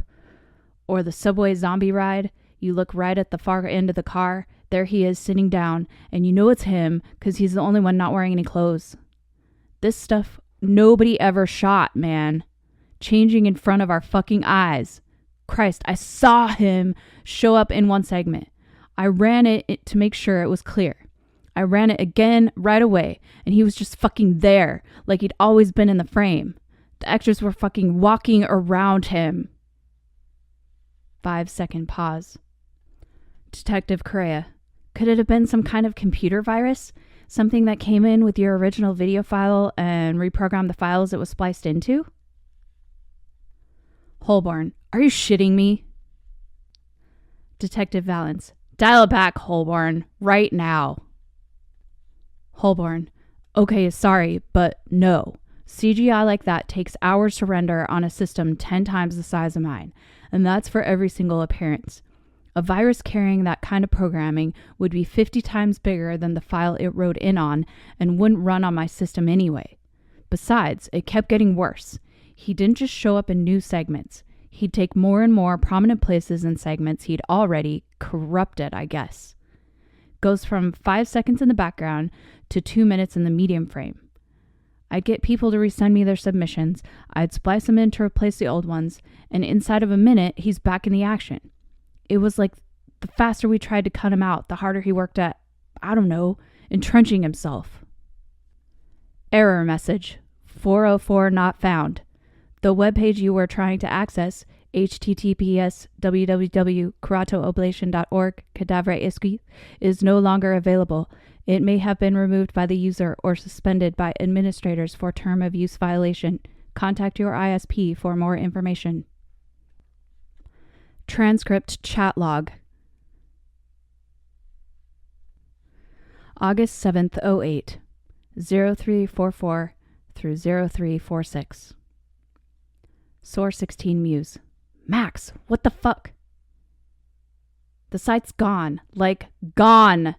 Or the subway zombie ride. You look right at the far end of the car. There he is sitting down, and you know it's him because he's the only one not wearing any clothes. This stuff nobody ever shot, man. Changing in front of our fucking eyes. Christ, I saw him show up in one segment. I ran it to make sure it was clear. I ran it again right away, and he was just fucking there, like he'd always been in the frame. The extras were fucking walking around him. 5-second pause. Detective Correa. Could it have been some kind of computer virus? Something that came in with your original video file and reprogrammed the files it was spliced into? Holborn. Are you shitting me? Detective Valens. Dial it back, Holborn. Right now. Holborn. Okay, sorry, but no. CGI like that takes hours to render on a system 10 times the size of mine, and that's for every single appearance. A virus carrying that kind of programming would be 50 times bigger than the file it wrote in on and wouldn't run on my system anyway. Besides, it kept getting worse. He didn't just show up in new segments. He'd take more and more prominent places in segments he'd already corrupted, I guess. Goes from 5 seconds in the background to 2 minutes in the medium frame. I'd get people to resend me their submissions, I'd splice them in to replace the old ones, and inside of a minute, he's back in the action. It was like the faster we tried to cut him out, the harder he worked at, entrenching himself. Error message. 404 not found. The webpage you were trying to access, https://www.kuratooblation.org, cadavre isqui, is no longer available. It may have been removed by the user or suspended by administrators for term of use violation. Contact your ISP for more information. Transcript chat log. August 7th, 08, 0344 through 0346. Source 16 Muse. Max, what the fuck? The site's gone. Like, gone.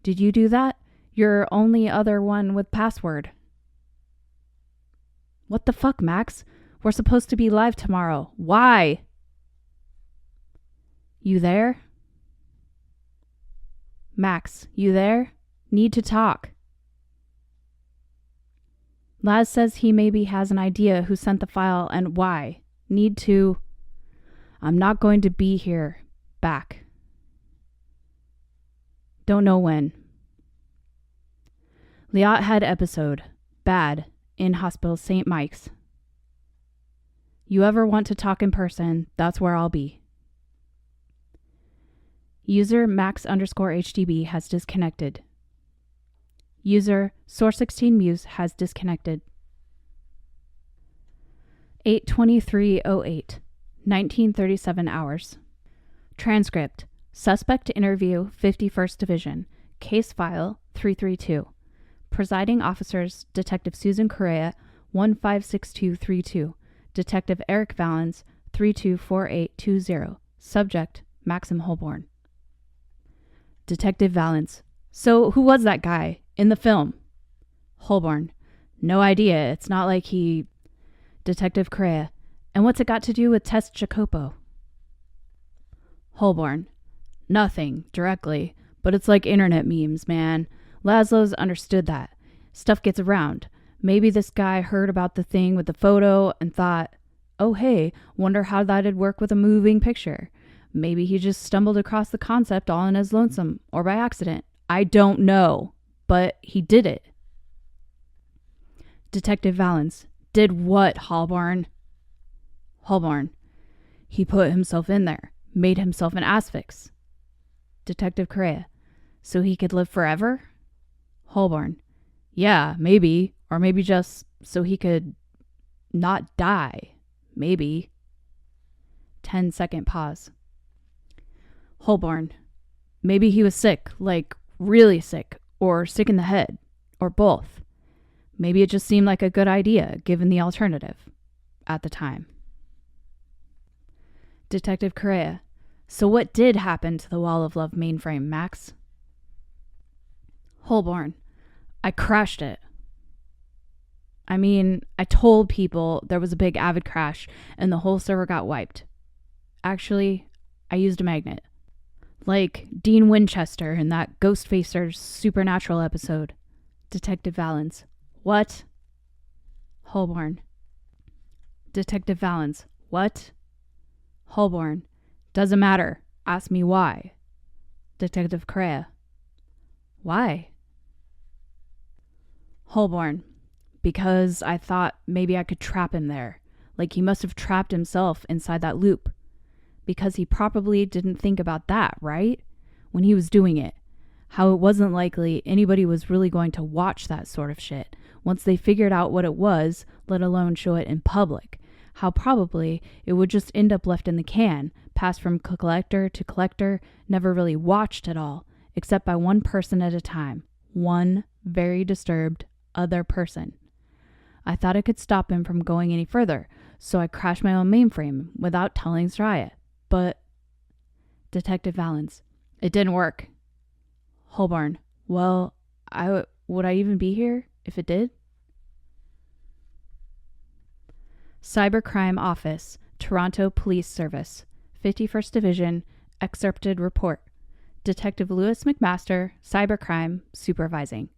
Did you do that? Your only other one with password. What the fuck, Max? We're supposed to be live tomorrow. Why? You there? Max, you there? Need to talk. Laz says he maybe has an idea who sent the file and why. Need to... I'm not going to be here. Back. Don't know when. Liat had episode. Bad. In hospital St. Mike's. You ever want to talk in person, that's where I'll be. User Max_HDB has disconnected. User Source16Muse has disconnected. 8/23/08, 1937 hours. Transcript. Suspect interview, 51st Division. Case file 332. Presiding officers Detective Susan Correa, 156232. Detective Eric Valens, 324820. Subject, Maxim Holborn. Detective Valens. So, who was that guy in the film? Holborn. No idea. It's not like he... Detective Correa. And what's it got to do with Tess Jacopo? Holborn. Nothing, directly, but it's like internet memes, man. Laszlo's understood that. Stuff gets around. Maybe this guy heard about the thing with the photo and thought, oh hey, wonder how that'd work with a moving picture. Maybe he just stumbled across the concept all in his lonesome, or by accident. I don't know, but he did it. Detective Valance. Did what, Holborn? Holborn. He put himself in there, made himself an asphyx. Detective Correa. So he could live forever? Holborn. Yeah, maybe. Or maybe just so he could not die. Maybe. 10-second pause. Holborn. Maybe he was sick, like really sick, or sick in the head, or both. Maybe it just seemed like a good idea, given the alternative, at the time. Detective Correa. So what did happen to the Wall of Love mainframe, Max? Holborn. I crashed it. I mean, I told people there was a big Avid crash and the whole server got wiped. Actually, I used a magnet. Like Dean Winchester in that Ghostfacers Supernatural episode. Detective Valance. What? Holborn. Detective Valance. What? Holborn. Doesn't matter. Ask me why. Detective Correa. Why? Holborn. Because I thought maybe I could trap him there. Like he must have trapped himself inside that loop. Because he probably didn't think about that, right? When he was doing it. How it wasn't likely anybody was really going to watch that sort of shit once they figured out what it was, let alone show it in public. How probably it would just end up left in the can, passed from collector to collector, never really watched at all, except by one person at a time. One very disturbed other person. I thought I could stop him from going any further, so I crashed my own mainframe without telling Soraya. But... Detective Valance. It didn't work. Holborn. Well, would I even be here if it did? Cybercrime Office, Toronto Police Service, 51st Division, excerpted report. Detective Louis McMaster, Cybercrime, supervising.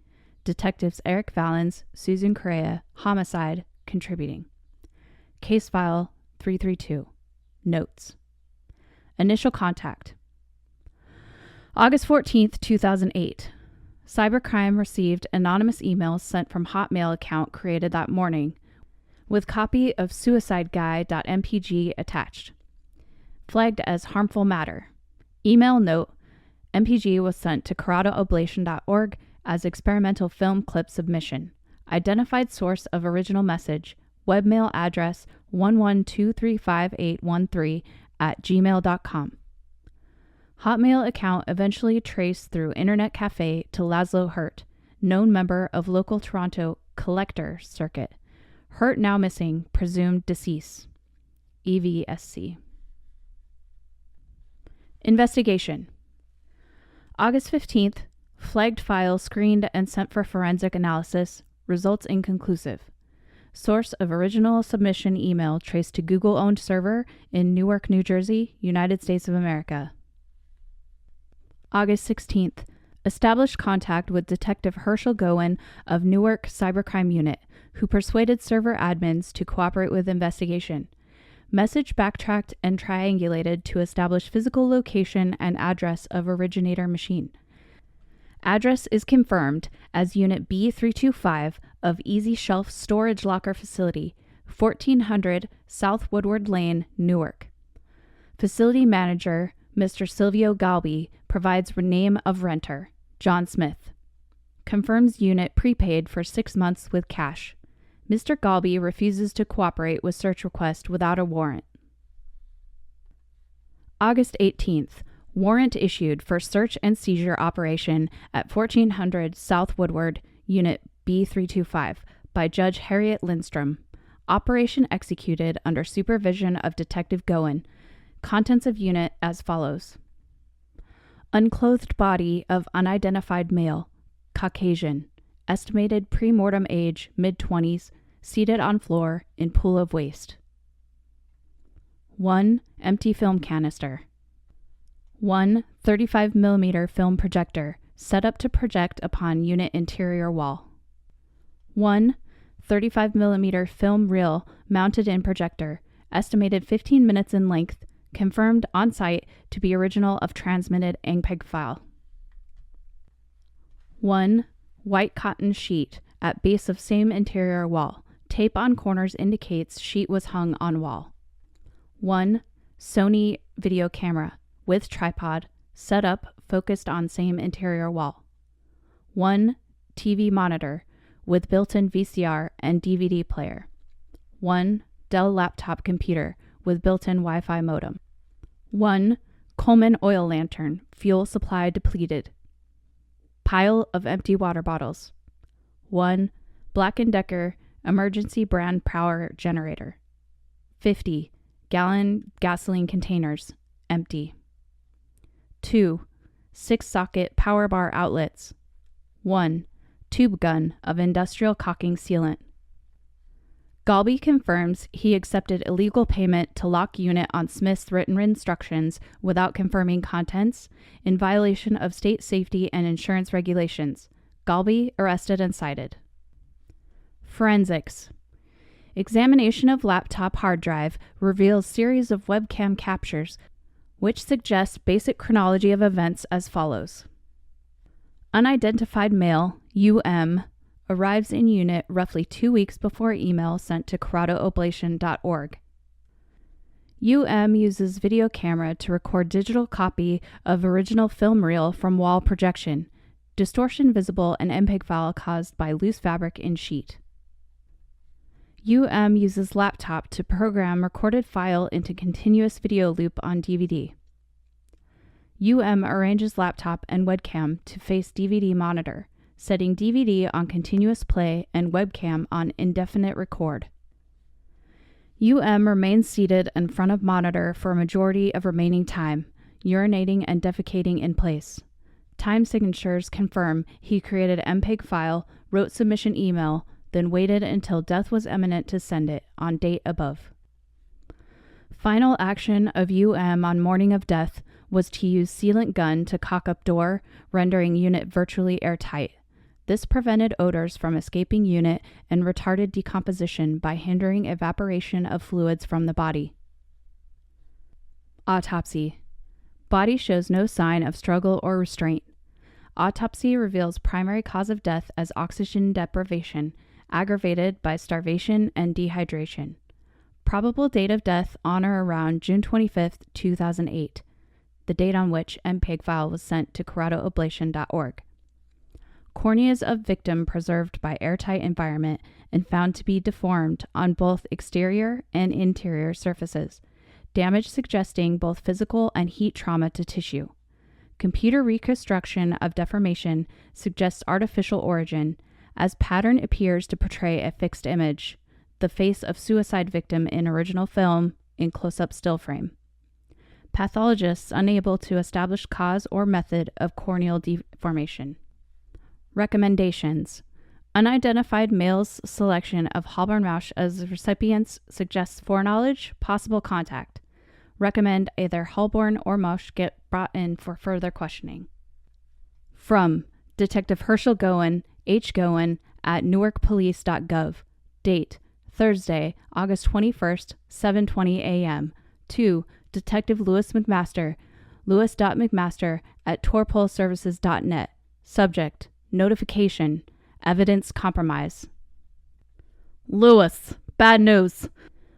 Detectives Eric Valance, Susan Correa, homicide, contributing. Case file 332. Notes. Initial contact. August 14th, 2008. Cybercrime received anonymous emails sent from Hotmail account created that morning, with copy of suicideguy.mpg attached. Flagged as harmful matter. Email note, MPG was sent to coronaoblation.org as experimental film clip submission. Identified source of original message, webmail address 112358813 @gmail.com. Hotmail account eventually traced through Internet Cafe to Laszlo Hurt, known member of local Toronto collector circuit. Hurt now missing, presumed deceased. EVSC. Investigation. August 15th. Flagged file screened and sent for forensic analysis. Results inconclusive. Source of original submission email traced to Google-owned server in Newark, New Jersey, United States of America. August 16th. Established contact with Detective Herschel Gowen of Newark Cybercrime Unit, who persuaded server admins to cooperate with investigation. Message backtracked and triangulated to establish physical location and address of originator machine. Address is confirmed as Unit B325 of Easy Shelf Storage Locker Facility, 1400 South Woodward Lane, Newark. Facility Manager, Mr. Silvio Galbi, provides name of renter, John Smith. Confirms unit prepaid for 6 months with cash. Mr. Galbi refuses to cooperate with search request without a warrant. August 18th. Warrant issued for search and seizure operation at 1400 South Woodward, Unit B325, by Judge Harriet Lindstrom. Operation executed under supervision of Detective Gowen. Contents of unit as follows. Unclothed body of unidentified male, Caucasian, estimated pre-mortem age mid-20s, seated on floor in pool of waste. 1 empty film canister. 1 35mm film projector set up to project upon unit interior wall. 1 35mm film reel mounted in projector, estimated 15 minutes in length, confirmed on site to be original of transmitted MPEG file. 1 white cotton sheet at base of same interior wall. Tape on corners indicates sheet was hung on wall. 1 Sony video camera with tripod set up focused on same interior wall. 1 TV monitor with built-in VCR and DVD player. 1 Dell laptop computer with built-in Wi-Fi modem. 1 Coleman oil lantern, fuel supply depleted. Pile of empty water bottles. 1 Black & Decker emergency brand power generator. 50-gallon gasoline containers, empty. 2 6-socket power bar outlets. 1 tube gun of industrial caulking sealant. Galby confirms he accepted illegal payment to lock unit on Smith's written instructions without confirming contents, in violation of state safety and insurance regulations. Galby arrested and cited. Forensics. Examination of laptop hard drive reveals series of webcam captures, which suggest basic chronology of events as follows. Unidentified male, UM, arrives in unit roughly 2 weeks before email sent to coronadoblation.org. UM uses video camera to record digital copy of original film reel from wall projection. Distortion visible and MPEG file caused by loose fabric in sheet. UM uses laptop to program recorded file into continuous video loop on DVD. UM arranges laptop and webcam to face DVD monitor, setting DVD on continuous play and webcam on indefinite record. UM remains seated in front of monitor for a majority of remaining time, urinating and defecating in place. Time signatures confirm he created MPEG file, wrote submission email, then waited until death was imminent to send it, on date above. Final action of UM on morning of death was to use sealant gun to caulk up door, rendering unit virtually airtight. This prevented odors from escaping unit and retarded decomposition by hindering evaporation of fluids from the body. Autopsy. Body shows no sign of struggle or restraint. Autopsy reveals primary cause of death as oxygen deprivation, aggravated by starvation and dehydration. Probable date of death on or around June 25, 2008, the date on which MPEG file was sent to coronadoblation.org. Corneas of victim preserved by airtight environment and found to be deformed on both exterior and interior surfaces, damage suggesting both physical and heat trauma to tissue. Computer reconstruction of deformation suggests artificial origin, as pattern appears to portray a fixed image, the face of suicide victim in original film in close-up still frame. Pathologists unable to establish cause or method of corneal deformation. Recommendations. Unidentified male's selection of Halborn-Rausch as recipients suggests foreknowledge, possible contact. Recommend either Halborn or Mausch get brought in for further questioning. From Detective Herschel Goen, H. Goen, at newarkpolice.gov. Date, Thursday, August 21st, 7:20 a.m. To Detective Louis McMaster, louis.mcmaster at torpolservices.net. Subject, notification, evidence compromise. Louis, bad news.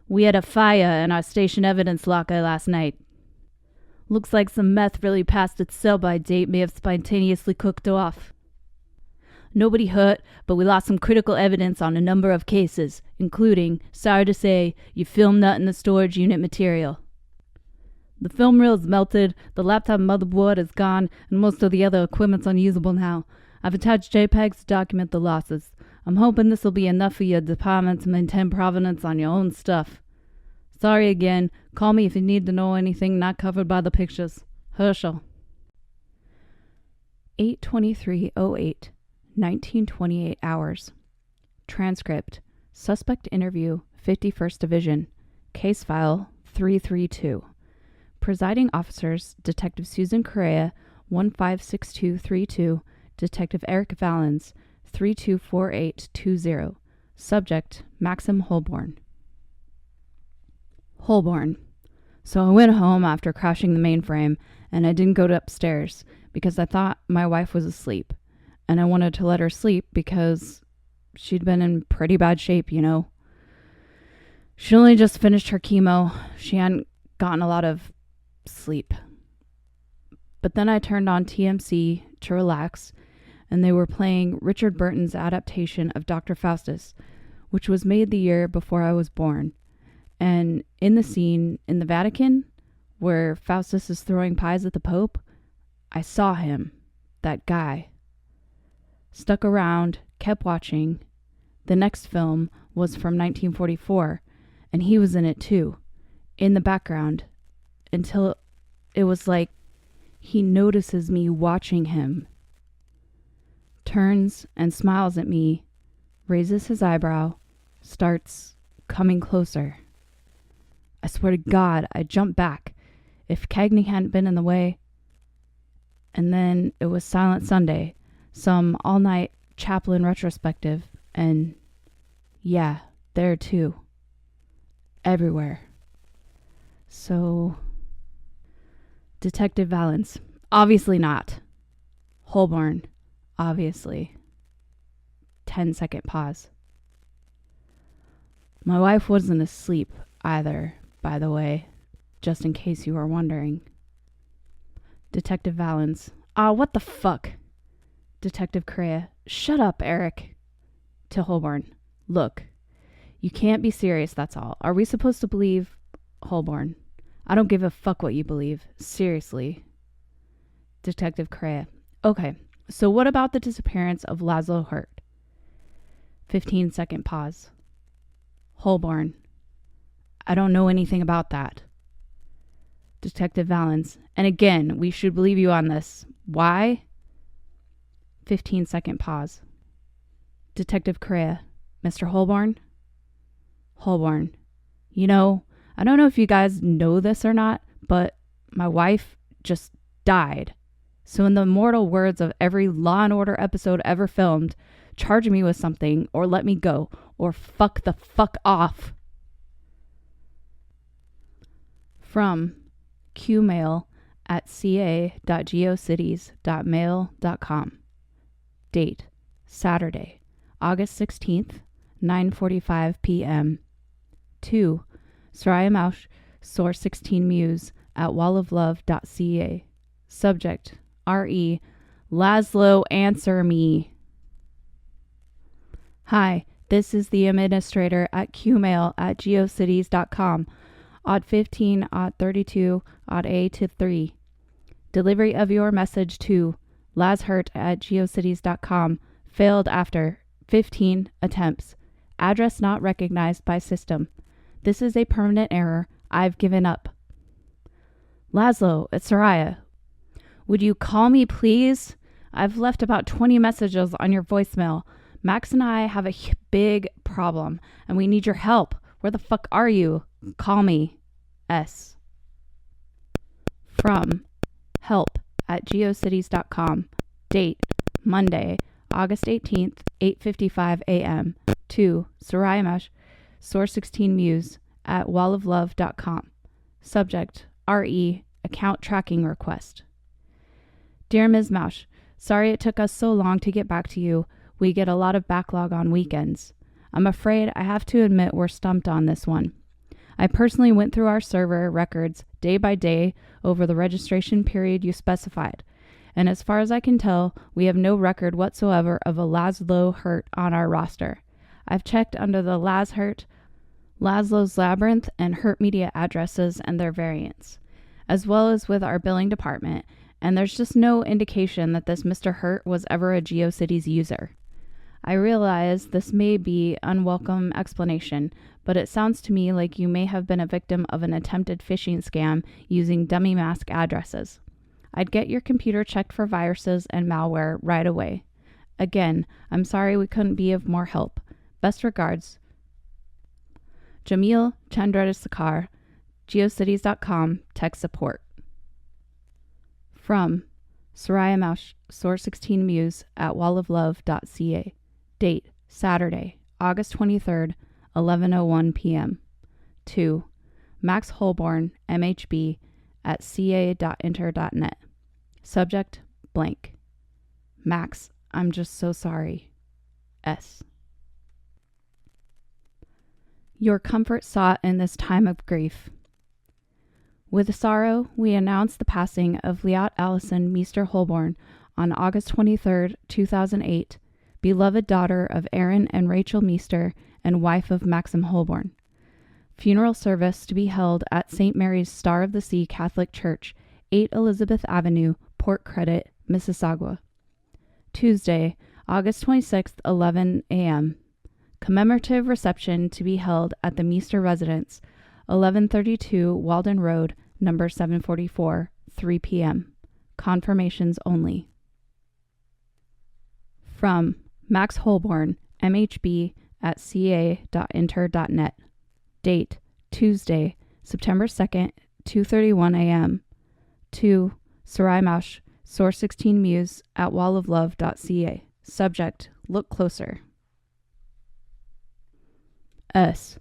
We had a fire in our station evidence locker last night. Looks like some meth really past its sell-by date may have spontaneously cooked off. Nobody hurt, but we lost some critical evidence on a number of cases, including, sorry to say, your film nut and the storage unit material. The film reel is melted, the laptop motherboard is gone, and most of the other equipment's unusable now. I've attached JPEGs to document the losses. I'm hoping this will be enough for your department to maintain provenance on your own stuff. Sorry again. Call me if you need to know anything not covered by the pictures. Herschel. 8/23/08, 1928 hours. Transcript. Suspect interview, 51st Division. Case file 332. Presiding officers, Detective Susan Correa, 156232, Detective Eric Valens, 324820. Subject, Maxim Holborn. Holborn. So I went home after crashing the mainframe, and I didn't go upstairs because I thought my wife was asleep, and I wanted to let her sleep because she'd been in pretty bad shape, you know. She only just finished her chemo. She hadn't gotten a lot of sleep. But then I turned on TMC to relax, and they were playing Richard Burton's adaptation of Dr. Faustus, which was made the year before I was born. And in the scene in the Vatican, where Faustus is throwing pies at the Pope, I saw him, that guy. Stuck around, kept watching. The next film was from 1944, and he was in it too, in the background, until it was like he notices me watching him. Turns and smiles at me, raises his eyebrow, starts coming closer. I swear to God, I jumped back. If Cagney hadn't been in the way. And then it was Silent Sunday, some all-night Chaplin retrospective, and yeah, there too. Everywhere. So, Detective Valens, obviously not. Holborn, obviously. 10-second pause. My wife wasn't asleep either, by the way, just in case you were wondering. Detective Valens, what the fuck? Detective Correa, shut up, Eric. To Holborn, look, you can't be serious, that's all. Are we supposed to believe Holborn? I don't give a fuck what you believe. Seriously. Detective Correa, okay, so what about the disappearance of Laszlo Hurt? 15-second pause. Holborn, I don't know anything about that. Detective Valens, and again, we should believe you on this. Why? 15-second pause. Detective Correa, Mr. Holborn? Holborn, you know, I don't know if you guys know this or not, but my wife just died. So in the immortal words of every Law and Order episode ever filmed, charge me with something, or let me go, or fuck the fuck off. From qmail@ca.geocities.mail.com. Date, Saturday, August 16th, 9:45 p.m. To Soraya Mausch, source 16 Muse at walloflove.ca. Subject, R.E. Laszlo, answer me. Hi, this is the administrator at qmail@geocities.com. Odd 15, odd 32, odd A to 3. Delivery of your message to lazhurt@geocities.com failed after 15 attempts. Address not recognized by system. This is a permanent error. I've given up. Laszlo, it's Soraya. Would you call me, please? I've left about 20 messages on your voicemail. Max and I have a big problem, and we need your help. Where the fuck are you? Call me. S. From help@geocities.com. Date, Monday, August 18th, 8:55 a.m. To Soraya Mausch, source 16 Muse at walloflove.com. Subject, R.E. Account tracking request. Dear Ms. Mausch, sorry it took us so long to get back to you. We get a lot of backlog on weekends. I'm afraid I have to admit we're stumped on this one. I personally went through our server records day by day over the registration period you specified, and as far as I can tell, we have no record whatsoever of a Laszlo Hurt on our roster. I've checked under the Hurt, Laszlo's Labyrinth, and Hurt Media addresses and their variants, as well as with our billing department, and there's just no indication that this Mr. Hurt was ever a GeoCities user. I realize this may be an unwelcome explanation, but it sounds to me like you may have been a victim of an attempted phishing scam using dummy mask addresses. I'd get your computer checked for viruses and malware right away. Again, I'm sorry we couldn't be of more help. Best regards, Jamil Chandrasekhar, geocities.com, tech support. From Soraya Mausch, Source 16 Muse at walloflove.ca. Date, Saturday, August 23rd, 11:01 p.m. To Max Holborn, MHB, at ca.inter.net. Subject, blank. Max, I'm just so sorry. S. Your comfort sought in this time of grief. With sorrow, we announce the passing of Liat Allison Meester Holborn on August 23, 2008, beloved daughter of Aaron and Rachel Meester and wife of Maxim Holborn. Funeral service to be held at St. Mary's Star of the Sea Catholic Church, 8 Elizabeth Avenue, Port Credit, Mississauga. Tuesday, August 26, 11 a.m. Commemorative reception to be held at the Meester Residence, 1132 Walden Road, number 744, 3 p.m. Confirmations only. From Max Holborn, MHB, at ca.inter.net. Date, Tuesday, September 2nd, 2:31 a.m. To Soraya Mausch, Source 16 Muse, at walloflove.ca. Subject, look closer. S.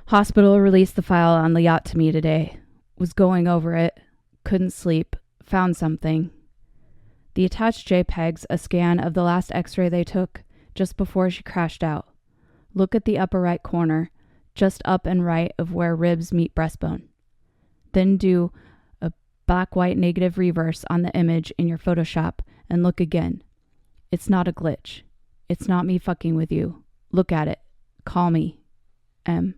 Hospital released the file on Liat to me today. Was going over it. Couldn't sleep. Found something. The attached JPEG's a scan of the last x-ray they took just before she crashed out. Look at the upper right corner, just up and right of where ribs meet breastbone. Then do a black-white negative reverse on the image in your Photoshop and look again. It's not a glitch. It's not me fucking with you. Look at it. Call me. M.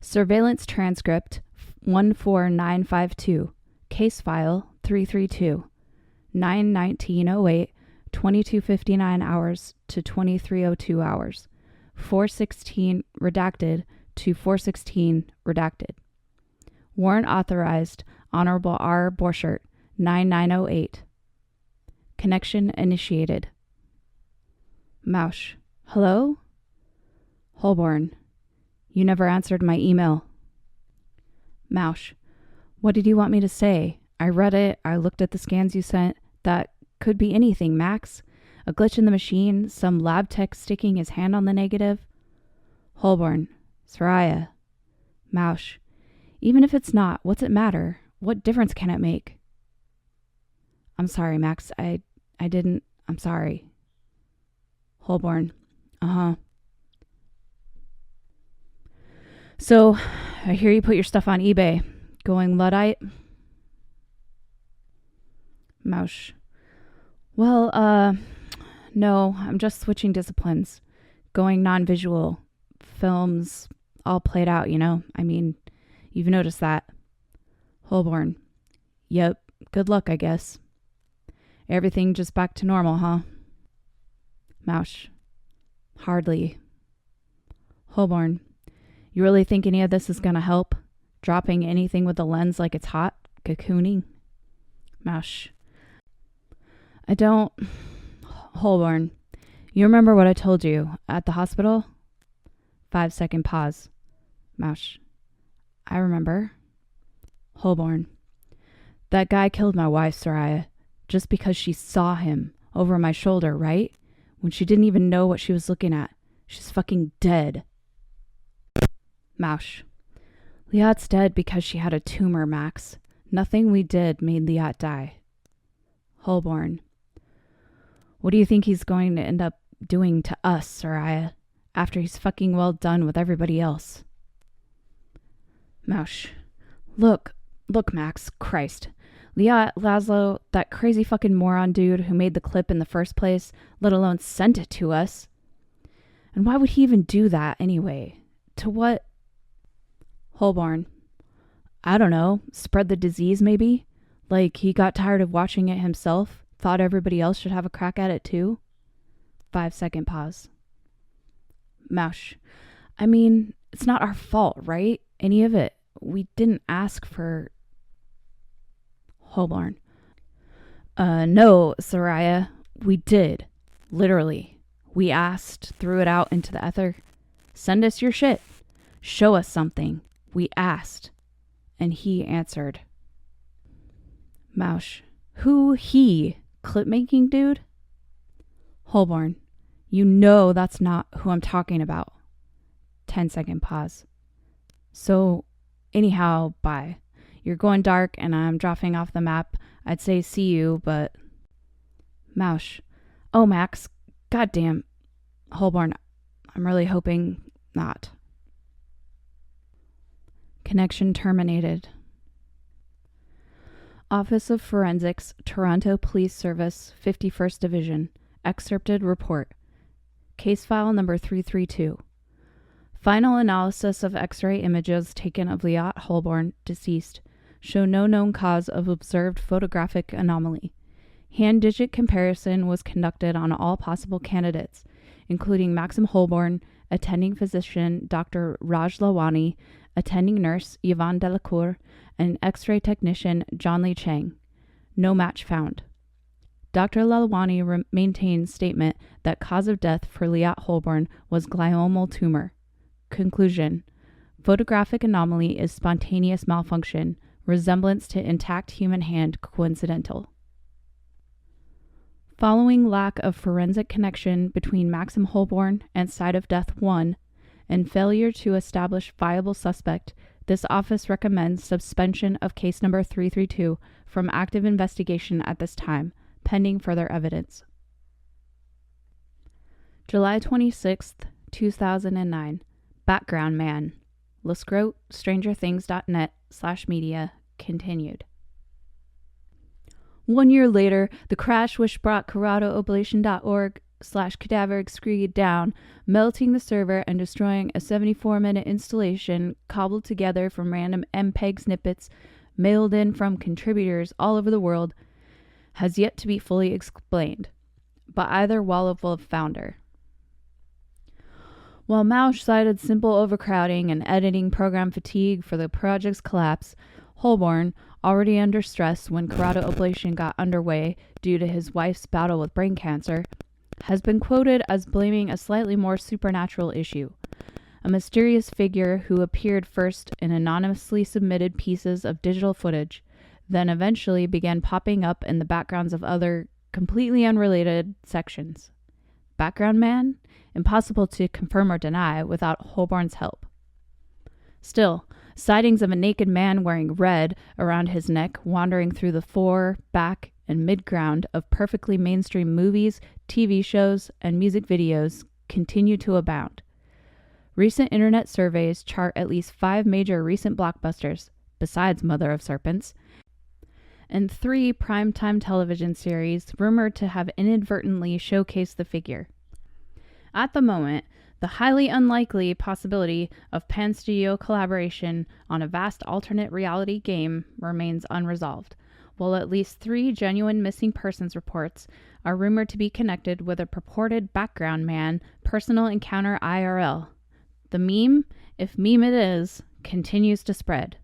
Surveillance transcript 14952. Case file 332. 9/1908, 22:59 hours to 23:02 hours. 416 redacted to 416 redacted. Warrant authorized Honorable R. Borchert, 9908. Connection initiated. Mausch. Hello? Holborn. You never answered my email. Mausch. What did you want me to say? I read it. I looked at the scans you sent. That could be anything, Max. A glitch in the machine, some lab tech sticking his hand on the negative. Holborn. Soraya. Mausch. Even if it's not, what's it matter? What difference can it make? I'm sorry, Max. I didn't. I'm sorry. Holborn. Uh-huh. So, I hear you put your stuff on eBay. Going Luddite? Mausch. Well, no, I'm just switching disciplines. Going non-visual. Films all played out, you know? I mean, you've noticed that. Holborn. Yep, good luck, I guess. Everything just back to normal, huh? Mausch. Hardly. Holborn. You really think any of this is gonna help? Dropping anything with a lens like it's hot? Cocooning? Mausch. I don't... Holborn. You remember what I told you at the hospital? 5-second pause. Mausch. I remember. Holborn. That guy killed my wife, Soraya, just because she saw him over my shoulder, right? When she didn't even know what she was looking at. She's fucking dead. Mausch. Liat's dead because she had a tumor, Max. Nothing we did made Liat die. Holborn. What do you think he's going to end up doing to us, Soraya, after he's fucking well done with everybody else? Mausch. Look, Max, Christ. Liat, Laszlo, that crazy fucking moron dude who made the clip in the first place, let alone sent it to us. And why would he even do that anyway? To what? Holborn. I don't know. Spread the disease, maybe? Like he got tired of watching it himself, thought everybody else should have a crack at it too? 5-second pause. Mausch. I mean, it's not our fault, right? Any of it. We didn't ask for... Holborn. No, Soraya. We did. Literally. We asked, threw it out into the ether. Send us your shit. Show us something, we asked. And he answered. Mausch, who he? Clip-making dude? Holborn, you know that's not who I'm talking about. 10-second pause. So, anyhow, bye. You're going dark and I'm dropping off the map. I'd say see you, but... Mausch, oh, Max, goddamn. Holborn, I'm really hoping not. Connection terminated. Office of Forensics, Toronto Police Service, 51st Division. Excerpted report. Case file number 332. Final analysis of X-ray images taken of Liat Holborn, deceased, show no known cause of observed photographic anomaly. Hand-digit comparison was conducted on all possible candidates, including Maxim Holborn, attending physician Dr. Raj Lawani, attending nurse Yvonne Delacour, and X-ray technician John Lee Chang. No match found. Dr. Lalwani maintains statement that cause of death for Liat Holborn was gliomal tumor. Conclusion. Photographic anomaly is spontaneous malfunction, resemblance to intact human hand coincidental. Following lack of forensic connection between Maxim Holborn and site of death 1, and failure to establish viable suspect, this office recommends suspension of case number 332 from active investigation at this time, pending further evidence. July 26th, 2009. Background Man. Lescrote, strangerthings.net/media, continued. 1 year later, the crash which brought CorradoOblation.org/cadaver excrete down, melting the server and destroying a 74-minute installation cobbled together from random MPEG snippets mailed in from contributors all over the world, has yet to be fully explained by either Wolf founder. While Mausch cited simple overcrowding and editing program fatigue for the project's collapse, Holborn, already under stress when Corrado Oblation got underway due to his wife's battle with brain cancer, has been quoted as blaming a slightly more supernatural issue. A mysterious figure who appeared first in anonymously submitted pieces of digital footage, then eventually began popping up in the backgrounds of other, completely unrelated sections. Background man? Impossible to confirm or deny without Holborn's help. Still, sightings of a naked man wearing red around his neck wandering through the fore, back, and midground of perfectly mainstream movies, TV shows, and music videos continue to abound. Recent internet surveys chart at least 5 major recent blockbusters, besides Mother of Serpents, and 3 primetime television series rumored to have inadvertently showcased the figure. At the moment, the highly unlikely possibility of pan-studio collaboration on a vast alternate reality game remains unresolved, while at least 3 genuine missing persons reports are rumored to be connected with a purported background man personal encounter IRL. The meme, if meme it is, continues to spread.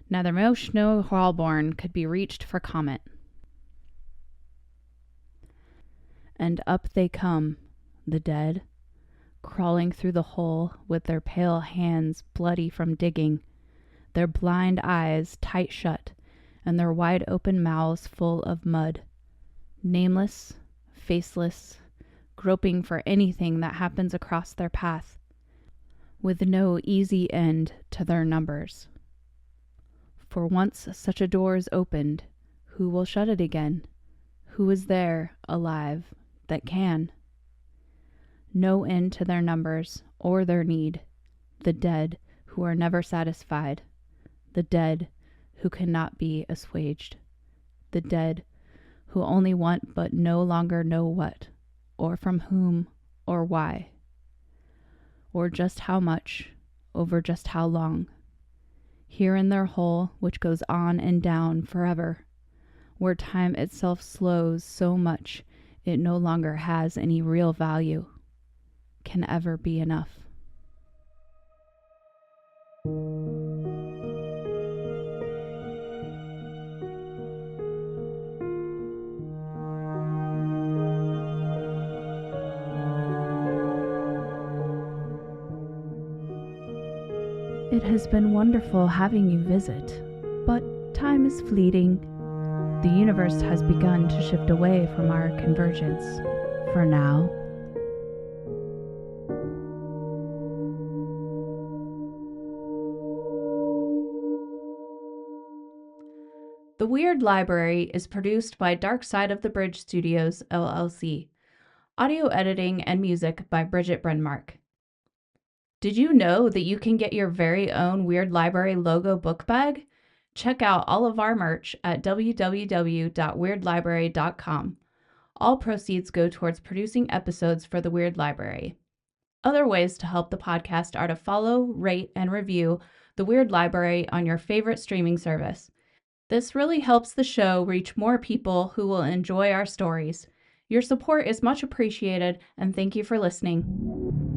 Neither Mausch nor Holborn could be reached for comment. And up they come, the dead, crawling through the hole with their pale hands bloody from digging, their blind eyes tight shut, and their wide open mouths full of mud. Nameless, faceless, groping for anything that happens across their path, with no easy end to their numbers. For once such a door is opened, who will shut it again? Who is there, alive, that can? No end to their numbers or their need. The dead who are never satisfied. The dead who cannot be assuaged. The dead who only want but no longer know what, or from whom, or why, or just how much, over just how long. Here in their hole which goes on and down forever, where time itself slows so much it no longer has any real value, can ever be enough. It has been wonderful having you visit, but time is fleeting. The universe has begun to shift away from our convergence, for now. The Weird Library is produced by Dark Side of the Bridge Studios, LLC. Audio editing and music by Bridgette Brenmark. Did you know that you can get your very own Weird Library logo book bag? Check out all of our merch at www.weirdlibrary.com. All proceeds go towards producing episodes for the Weird Library. Other ways to help the podcast are to follow, rate, and review the Weird Library on your favorite streaming service. This really helps the show reach more people who will enjoy our stories. Your support is much appreciated, and thank you for listening.